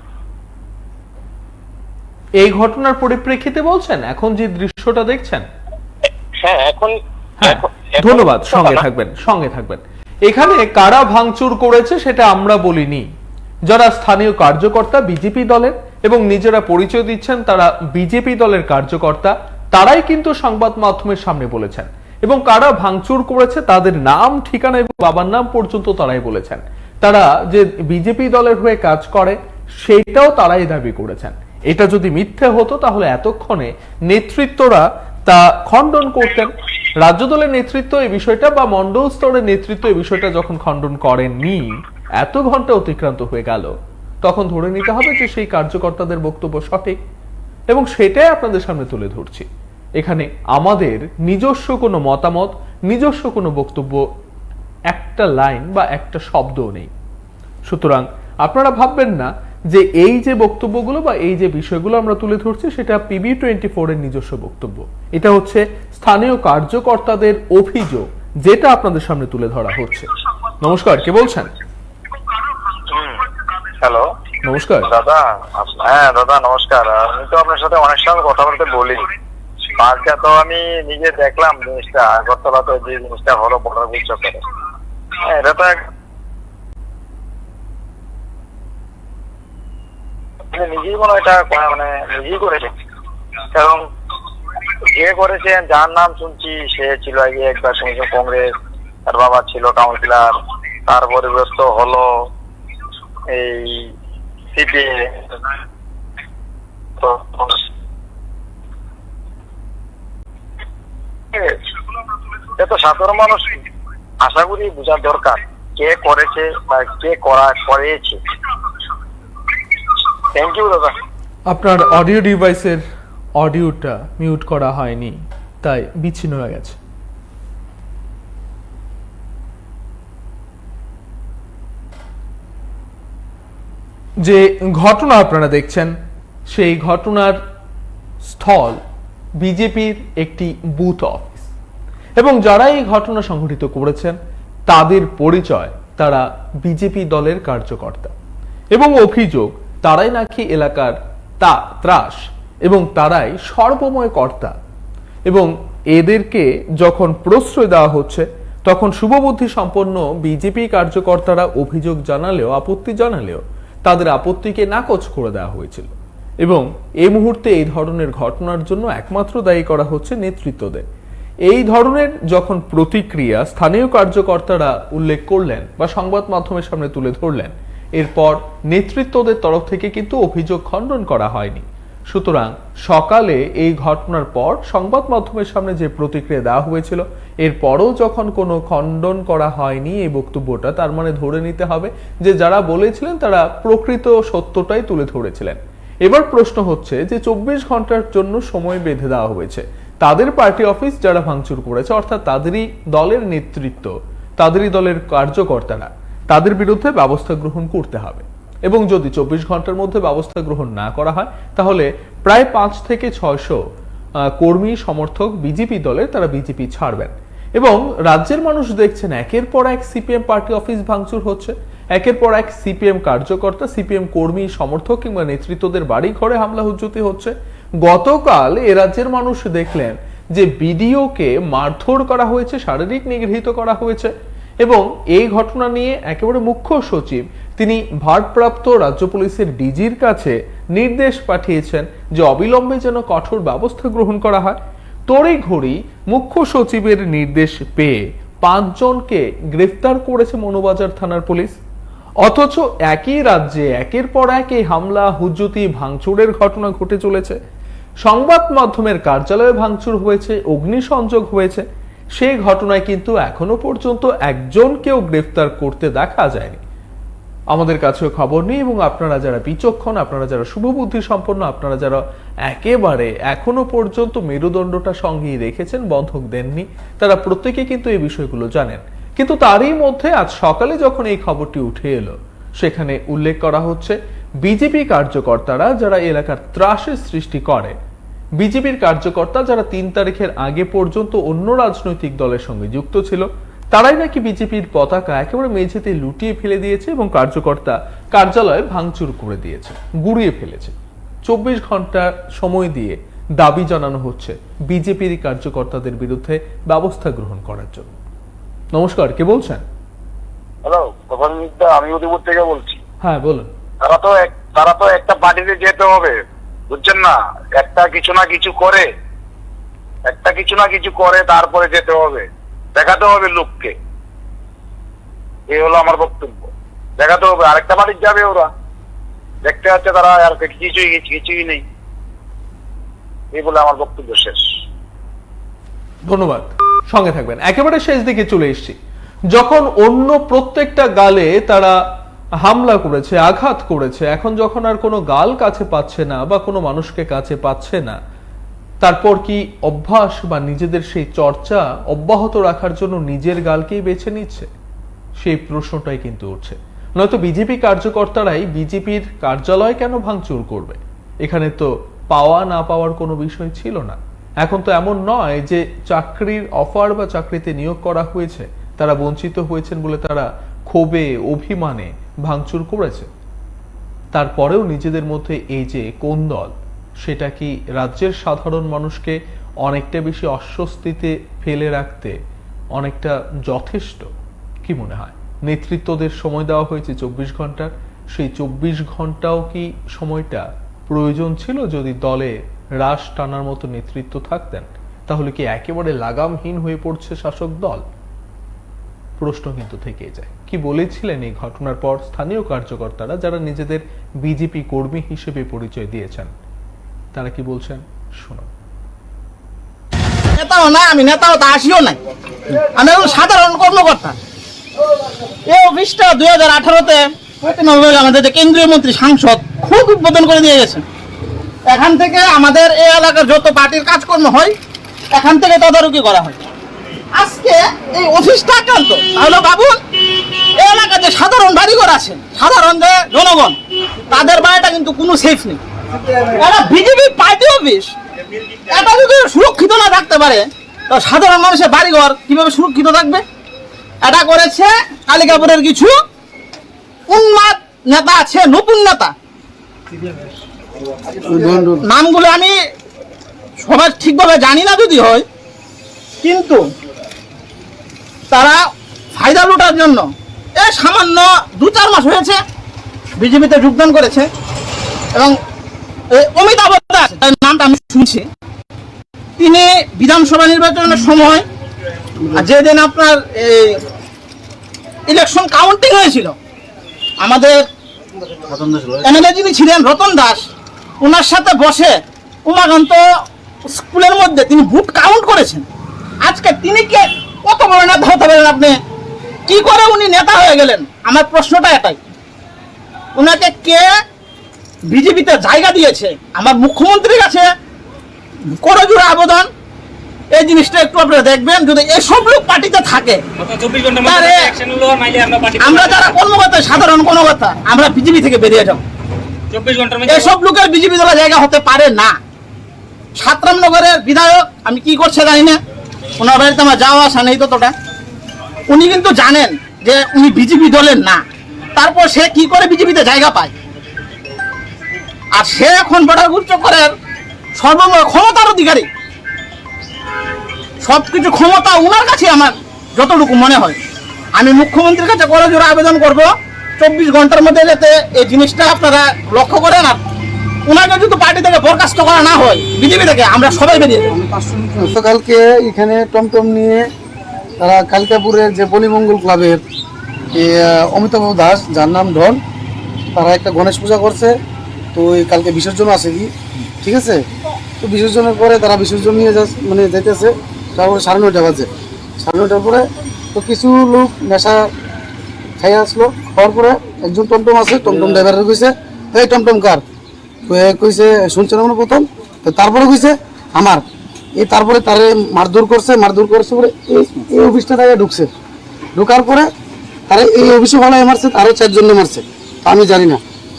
এই ঘটনার পরিপ্রেক্ষিতে বলছেন, এখন যে দৃশ্যটা দেখছেন? হ্যাঁ, এখন হ্যাঁ, ধন্যবাদ, সঙ্গে থাকবেন। এখানে কারা ভাঙচুর করেছে সেটা আমরা বলিনি। যারা স্থানীয় কার্যকর্তা বিজেপি দলের এবং নিজেরা পরিচয় দিচ্ছেন তারা বিজেপি দলের কার্যকর্তা, তারাই কিন্তু সংবাদ মাধ্যমের সামনে বলেছেন। এবং কারা ভাঙচুর করেছে তাদের নাম, ঠিকানা এবং বাবার নাম পর্যন্ত তারাই বলেছেন। তারা যে বিজেপি দলের হয়ে কাজ করে সেটাও তারাই দাবি করেছেন। এটা যদি মিথ্যে হতো তাহলে এতক্ষণে নেতৃত্বরা তা খণ্ডন করতেন। রাজ্য দলের নেতৃত্ব এই বিষয়টা বা মন্ডল স্তরের নেতৃত্ব এই বিষয়টা যখন খণ্ডন করেননি, এত ঘন্টা অতিক্রান্ত হয়ে গেল, তখন ধরে নিতে হবে যে সেই কার্যকর্তাদের বক্তব্য সঠিক, এবং সেটাই আপনাদের সামনে তুলে ধরছি। এখানে আমাদের নিজস্ব কোনো মতামত, নিজস্ব কোনো বক্তব্য, একটা লাইন বা একটা শব্দও নেই। সুতরাং আপনারা ভাববেন না যে এই যে বক্তব্যগুলো বা এই যে বিষয়গুলো আমরা তুলে ধরছি সেটা PB24 এর নিজস্ব বক্তব্য। এটা হচ্ছে স্থানীয় কার্যকর্তাদের অভিযোগ, যেটা আপনাদের সামনে তুলে ধরা হচ্ছে। নমস্কার, কে বলছেন? হ্যালো, নমস্কার দাদা। হ্যাঁ দাদা, নমস্কার। আমি তো আপনার সাথে অনেক সময় কথা বলতে বলি, আজকে তো আমি নিজে দেখলাম জিনিসটা, আগরতলাতে যে জিনিসটা হলো বর্ডার ব্রিজ চত্বরে। এটা তো নিজেই মনে হয় এটা মানে নিজেই করেছে, এবং যে করেছেন যার নাম শুনছি সে ছিল আগে একবার শুনছি কংগ্রেস, তার বাবা ছিল কাউন্সিলর, তার পরিবর্তন হলো এই সিপিএ। তো এত সাধারণ মানুষ আশা করি বোঝার দরকার কে করেছে বা কে করিয়েছে। থ্যাংক ইউ দাদা। আপনার অডিও ডিভাইসের অডিওটা মিউট করা হয়নি, তাই বিচ্ছিন্ন হয়ে গেছে। যে ঘটনা আপনারা দেখছেন সেই ঘটনার স্থল বিজেপির একটি বুথ অফিস, এবং যারা এই ঘটনা সংঘটিত করেছেন তাদের পরিচয় তারা বিজেপি দলের কার্যকর্তা, এবং অভিযোগ তারাই নাকি এলাকার ত্রাস এবং তারাই সর্বময় কর্তা। এবং এদেরকে যখন প্রশ্রয় দেওয়া হচ্ছে তখন শুভবুদ্ধি সম্পন্ন বিজেপি কার্যকর্তারা অভিযোগ জানালেও, আপত্তি জানালেও তাদের আপত্তিকে নাকচ করে দেওয়া হয়েছিল। এবং এই মুহূর্তে এই ধরনের ঘটনার জন্য একমাত্র দায়ী করা হচ্ছে নেতৃত্বদের। এই ধরনের যখন প্রতিক্রিয়া স্থানীয় কার্যকর্তারা উল্লেখ করলেন বা সংবাদ মাধ্যমের সামনে তুলে ধরলেন, এরপর নেতৃত্বদের তরফ থেকে কিন্তু অভিযোগ খণ্ডন করা হয়নি। সুতরাং সকালে এই ঘটনার পর সংবাদ মাধ্যমের সামনে যে প্রতিক্রিয়া দেওয়া হয়েছিল, এরপরও যখন কোনো খণ্ডন করা হয়নি এই বক্তব্যটা, তার মানে ধরে নিতে হবে যে যারা বলেছিলেন তারা প্রকৃত সত্যটাই তুলে ধরেছিলেন। এবার প্রশ্ন হচ্ছে যে 24 ঘন্টার জন্য সময় বেঁধে দেওয়া হয়েছে তাদের পার্টি অফিস যারা ভাঙচুর করেছে, অর্থাৎ তাদেরই দলের নেতৃত্ব, তাদেরই দলের কার্যকর্তারা, তাদের বিরুদ্ধে ব্যবস্থা গ্রহণ করতে হবে। এবং যদি 24 ঘন্টার মধ্যে ব্যবস্থা গ্রহণ না করা হয় তাহলে প্রায় 5 থেকে 600 কর্মী সমর্থক বিজেপি দলের তারা বিজেপি ছাড়বেন। এবং রাজ্যের মানুষ দেখছেন একের পর এক সিপিএম পার্টি অফিস ভাঙচুর হচ্ছে, একের পর এক সিপিএম কার্যকর্তা, সিপিএম কর্মী সমর্থক কিংবা নেতৃত্বদের বাড়ি ঘরে হামলা হুজ্জতি হচ্ছে। গতকাল এ রাজ্যের মানুষ দেখলেন যে বিডিওকে মারধর করা হয়েছে, শারীরিক নিগৃহীত করা হয়েছে। এবং এই ঘটনা নিয়ে একেবারে মুখ্য সচিব তিনি ভারপ্রাপ্ত রাজ্য পুলিশের ডিজির কাছে নির্দেশ পাঠিয়েছেন যে অবিলম্বে যেন কঠোর ব্যবস্থা গ্রহণ করা হয়। তড়িঘড়ি মুখ্য সচিবের নির্দেশ পেয়ে 5 জনকে গ্রেফতার করেছে মৌলবাজার থানার পুলিশ। অথচ একই রাজ্যে একের পর এক এই হামলা, হুজ্জতি, ভাঙচুরের ঘটনা ঘটে চলেছে। সংবাদ মাধ্যমের কার্যালয়ে ভাঙচুর হয়েছে, অগ্নিসংযোগ হয়েছে, সেই ঘটনায় কিন্তু এখনো পর্যন্ত একজনকেও গ্রেফতার করতে দেখা যায়নি। আমাদের কাছেও খবর নেই। এবং আপনারা যারা বিচক্ষণ, আপনারা যারা শুভবুদ্ধি সম্পন্ন, আপনারা যারা একেবারে এখনো পর্যন্ত মেরুদণ্ডটা সঙ্গেই রেখেছেন, বন্ধক দেননি, তারা প্রত্যেকে কিন্তু এই বিষয়গুলো জানেন। কিন্তু তারই মধ্যে আজ সকালে যখন এই খবরটি উঠে এলো, সেখানে উল্লেখ করা হচ্ছে বিজেপি কার্যকর্তারা যারা এলাকার ত্রাসের সৃষ্টি করে, বিজেপির কার্যকর্তা যারা 3 তারিখের আগে পর্যন্ত অন্য রাজনৈতিক দলের সঙ্গে যুক্ত ছিল, তারাই নাকি বিজেপির পতাকা একেবারে মেঝেতে লুটিয়ে ফেলে দিয়েছে এবং কার্যকর্তা কার্যালয়ে ভাঙচুর করে দিয়েছে, গুড়িয়ে ফেলেছে। 24 ঘন্টা সময় দিয়ে দাবি জানানো হচ্ছে বিজেপির কার্যকর্তাদের বিরুদ্ধে ব্যবস্থা গ্রহণ করার জন্য। নমস্কার, কে বলছেন? হ্যালো, প্রধানমন্ত্রী, আমি উদয়পুর থেকে বলছি। হ্যাঁ বলুন। তারা তো একটা পার্টিতে যেতে হবে, বুঝছেন না? একটা কিছু না কিছু করে তারপরে যেতে হবে, দেখাতে হবে লোককে। এই হলো আমার বক্তব্য, দেখাতে হবে। আরেকটা পার্টি যাবে, ওরা দেখতে যাচ্ছে, তারা আর কিছুই নেই। এই বলে আমার বক্তব্য শেষ। ধন্যবাদ, সঙ্গে থাকবেন। একেবারে শেষ দিকে চলে এসেছি। যখন অন্য প্রত্যেকটা গালে তারা হামলা করেছে, আঘাত করেছে, এখন যখন আর কোনো গাল কাছে পাচ্ছে না বা কোনো মানুষকে কাছে পাচ্ছে না, তারপর কি অভ্যাস বা নিজেদের সেই চর্চা অব্যাহত রাখার জন্য নিজের গালকেই বেছে নিচ্ছে? সেই প্রশ্নটাই কিন্তু উঠছে। নয়তো বিজেপি কার্যকর্তারাই বিজেপির কার্যালয় কেন ভাঙচুর করবে? এখানে তো পাওয়া না পাওয়ার কোনো বিষয় ছিল না। এখন তো এমন নয় যে চাকরির অফার বা চাকরিতে নিয়োগ করা হয়েছে, তারা বঞ্চিত হয়েছেন বলে তারা ক্ষোভে অভিমানে ভাঙচুর করেছে। তারপরেও নিজেদের মধ্যে এই যে কোন্দল, সেটা কি রাজ্যের সাধারণ মানুষকে অনেকটা বেশি অস্বস্তিতে ফেলে রাখতে অনেকটা যথেষ্ট? কি মনে হয়? নেতৃত্বদের সময় দেওয়া হয়েছে 24 ঘন্টার, সেই 24 ঘন্টাও কি সময়টা প্রয়োজন ছিল? যদি দলে রাশ টানার মতো নেতৃত্ব থাকতেন, তাহলে কি একেবারে লাগামহীন হয়ে পড়ছে শাসক দল? প্রশ্ন কিন্তু থেকেই যায়। কি বলেছিলেন এই ঘটনার পর স্থানীয় কার্যকর্তারা, যারা নিজেদের বিজেপি কর্মী হিসেবে পরিচয় দিয়েছেন? তারা কি বলছেন শুনুন। নেতাও না, আমি নেতাও তা আসিও নাই, আমি একজন সাধারণ কর্মকর্তা। এই অফিসটা 2018-তে আমাদের যে কেন্দ্রীয় মন্ত্রী সাংসদ খুব উদ্বোধন করে দিয়ে গেছেন। এখান থেকে আমাদের এই এলাকার যত পার্টির কাজকর্ম হয়, এখান থেকে তদারকি করা হয়। আজকে এই অফিসটা আক্রান্ত, তাহলে ভাবুন এই এলাকার যে সাধারণ বাড়িঘর আছে, সাধারণ যে জনগণ, তাদের বাড়িটা কিন্তু কোনো সেফ নেই। এটা বিজেপি পার্টি অফিস, এটা যদি সুরক্ষিত না থাকতে পারে, তো সাধারণ মানুষের বাড়িঘর কিভাবে সুরক্ষিত থাকবে? এটা করেছে কালিকাপুরের কিছু উন্মাদ নেতা আছে, নতুন নেতা, নামগুলো আমি সবার ঠিকভাবে জানি না যদি হয়, কিন্তু তারা ফায়দা লুটার জন্য এই সামান্য 2-4 মাস হয়েছে বিজেপিতে যোগদান করেছে। এবং অমিতাভ দাস, তার নামটা আমি শুনছি, তিনি বিধানসভা নির্বাচনের সময় যেদিন আপনার ইলেকশন কাউন্টিং হয়েছিল, আমাদের এমএলএ যিনি ছিলেন রতন দাস, ওনার সাথে বসে উমাকান্ত স্কুলের মধ্যে তিনি ভোট কাউন্ট করেছেন। আজকে তিনি কে কত বড় নেতা হতে পারেন? আপনি কি করে উনি নেতা হয়ে গেলেন? আমার প্রশ্নটা এটাই, ওনাকে কে বিজেপিতে জায়গা দিয়েছে? আমার মুখ্যমন্ত্রীর কাছে করজোড়ে আবেদন, এই জিনিসটা একটু আপনারা দেখবেন। যদি এসব লোক পার্টিতে থাকে, আমরা যারা কর্মকর্তা, সাধারণ কর্মকর্তা, আমরা বিজেপি থেকে বেরিয়ে যাব। এসব লোকের বিজেপি দলে জায়গা হতে পারে না। 7 রামনগরের বিধায়ক আমি কি করছে জানি না, ওনার বাড়িতে আমার যাওয়া আসা নেই ততটা। উনি কিন্তু জানেন যে উনি বিজেপি দলের না, তারপর সে কি করে বিজেপিতে জায়গা পায়? আর সে এখন বড়াগুল চক্রের সর্বময় ক্ষমতার অধিকারী, সবকিছু ক্ষমতা উনার কাছে। আমার যতটুকু মনে হয়, আমি মুখ্যমন্ত্রীর কাছে করজোড়ে আবেদন করব 24 ঘন্টার মধ্যে যাতে এই জিনিসটা আপনারা লক্ষ্য করেন। আর উনাকে যদি পার্টি থেকে বরখাস্ত করা না হয়, বিজেপি থেকে, আমরা সবাই বেরিয়ে যাবো। গতকালকে এখানে টমটম নিয়ে তারা কালিকাপুরের যে বলিমঙ্গল ক্লাবের অমিতাভ দাস, যার নাম ঢল, তারা একটা গণেশ পূজা করছে। তো কালকে বিসর্জন আছে কি, ঠিক আছে? তো বিসর্জনের পরে তারা বিসর্জন নিয়ে যাইতেছে, তারপরে 9:30 বাজে। 9:30 পরে তো কিছু লোক নেশা খাই আসলো। খাওয়ার পরে একজন টমটম আছে, টমটম ড্রাইভারের কইছে, এই টমটম কার? কইছে শুনছে না প্রথম, তো তারপরে কইছে আমার। তারপরে তারে মারধর করছে পরে এই অফিসটা তাকে ঢুকছে। ঢোকার পরে তারা এই অফিসে ভাড়ায় মারছে, আরও 4 জন মারছে। আমি জানি না,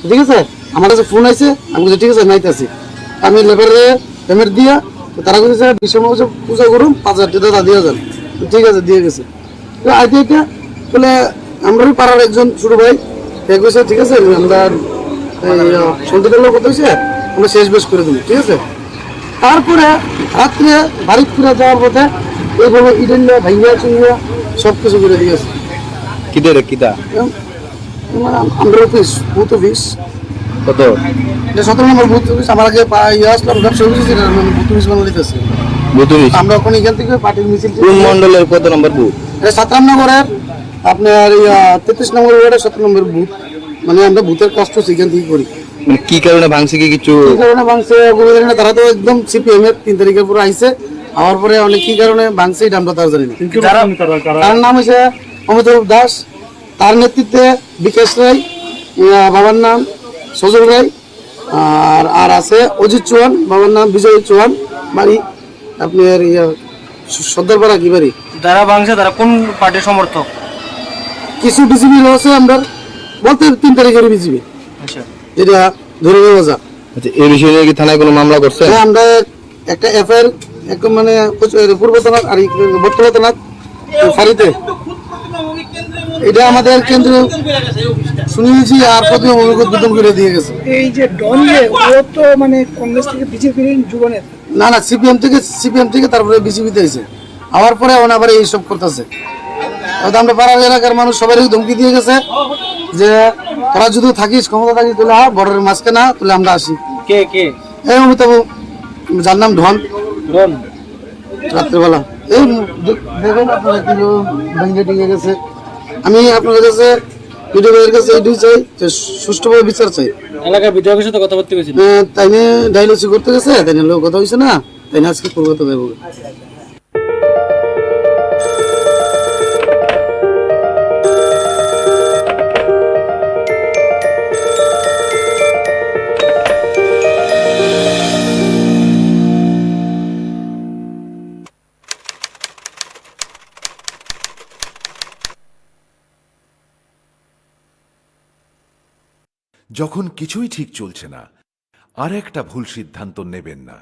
ঠিক আছে? আমার কাছে ফোন আছে, আমি বলছি ঠিক আছে নাইতেছি। আমি লেবারে পেমেন্ট দিয়া তারা কইছে বিশ্বমা পূজা করুন, 5,000 টাকা দিয়ে যান। ঠিক আছে, দিয়ে গেছে। তো আইতে এটা বলে আমরাই পাড়ার একজন ছোট ভাই এক বছর ঠিক আছে আমরা সন্ধ্যের লোক হয়েছে আমরা শেষ বেশ করে দিই ঠিক আছে। তারপরে রাত্রে বাড়ি ফিরে যাওয়ার পথে এইভাবে ইডেন ভাইয়া চুইয়া সব কিছু করে দিয়েছে। কিটা রে কিটা আমরা অফিস বুথ অফিস কত? এটা 17 নম্বর বুথ অফিস। আমার আগে ইয়ে আসলাম ব্যবসা অফিস বুথ অফিস বানানো দিতেছে। বুতুনিস আমরা এখন এখান থেকে পার্টির মিছিল কোন মন্ডলের কত নম্বর বুথ? এটা 17 নম্বরের আপনার 33 নম্বর ওয়ার্ডের 17 নম্বর বুথ। মানে আমরা বুথের কাজটা সেখান থেকে করি। মানে কি কারণে ভাঙছে কি কিছু? কি কারণে ভাঙছে তারা তো একদম সিপিএম এর 3 তারিখের পরে আইছে। আমার পরে অনেক কি কারণে ভাঙছে এটা আমরা তার জানি না। তার নাম হচ্ছে অমিতাভ দাস, তার নেতৃত্বে বিকাশ রায়, বাবার নাম সজল রায়, আর আছে অজিত চৌহান, বাবার নাম বিজয় চৌহান, বাড়ি আপনার সর্দারপাড়া কি বাড়ি। যারা ভাঙছে তারা কোন পার্টির সমর্থক? কিছু বিজিবি আছে আমরা বলতে 3 তারিখের বিজিবি আচ্ছা, যেটা ধরে নেওয়া যায়। আচ্ছা, এই বিষয়ে নিয়ে কি থানায় কোনো মামলা করছে? হ্যাঁ, আমরা একটা এফআইআর একদম মানে পূর্ব থানা আর বর্তমান থানা ফাঁড়িতে এটা আমাদের কেন্দ্র শুনিয়েছি আর প্রতি উদ্বোধন করে দিয়ে গেছে। এই যে ডন যে ও তো মানে কংগ্রেস থেকে বিজেপির যুব নেতা। না না, সিপিএম থেকে তারপরে বিজেপিতে এসে আবার পরে আবার এইসব করতেছে। আমরা পাড়ার এলাকার মানুষ সবারই ধমকি দিয়ে গেছে যে তোরা যদি থাকিস ক্ষমতা থাকিস তাহলে বর্ডারের মাঝখানে তাহলে আমরা আসি। কে কে? এই অমিতাভ, যার নাম ঢন, রন রাত্রেবেলা এই দেখেন আপনারা কি ভেঙে টিঙে গেছে। আমি আপনাদের কাছে ভিডিও ভাইয়ের কাছে এইটাই চাই যে সুষ্ঠুভাবে বিচার চাই। এলাকার বিধায়কের সাথে কথা বলতে গেছিল। তাই নিয়ে ডাইলসি করতে গেছে, তাই নিয়ে লোক কথা হয়েছে না, তাই নিয়ে আজকে করবো তো ভাইব। যখন কিছুই ঠিক চলছে না, আর একটা ভুল সিদ্ধান্ত নেবেন না।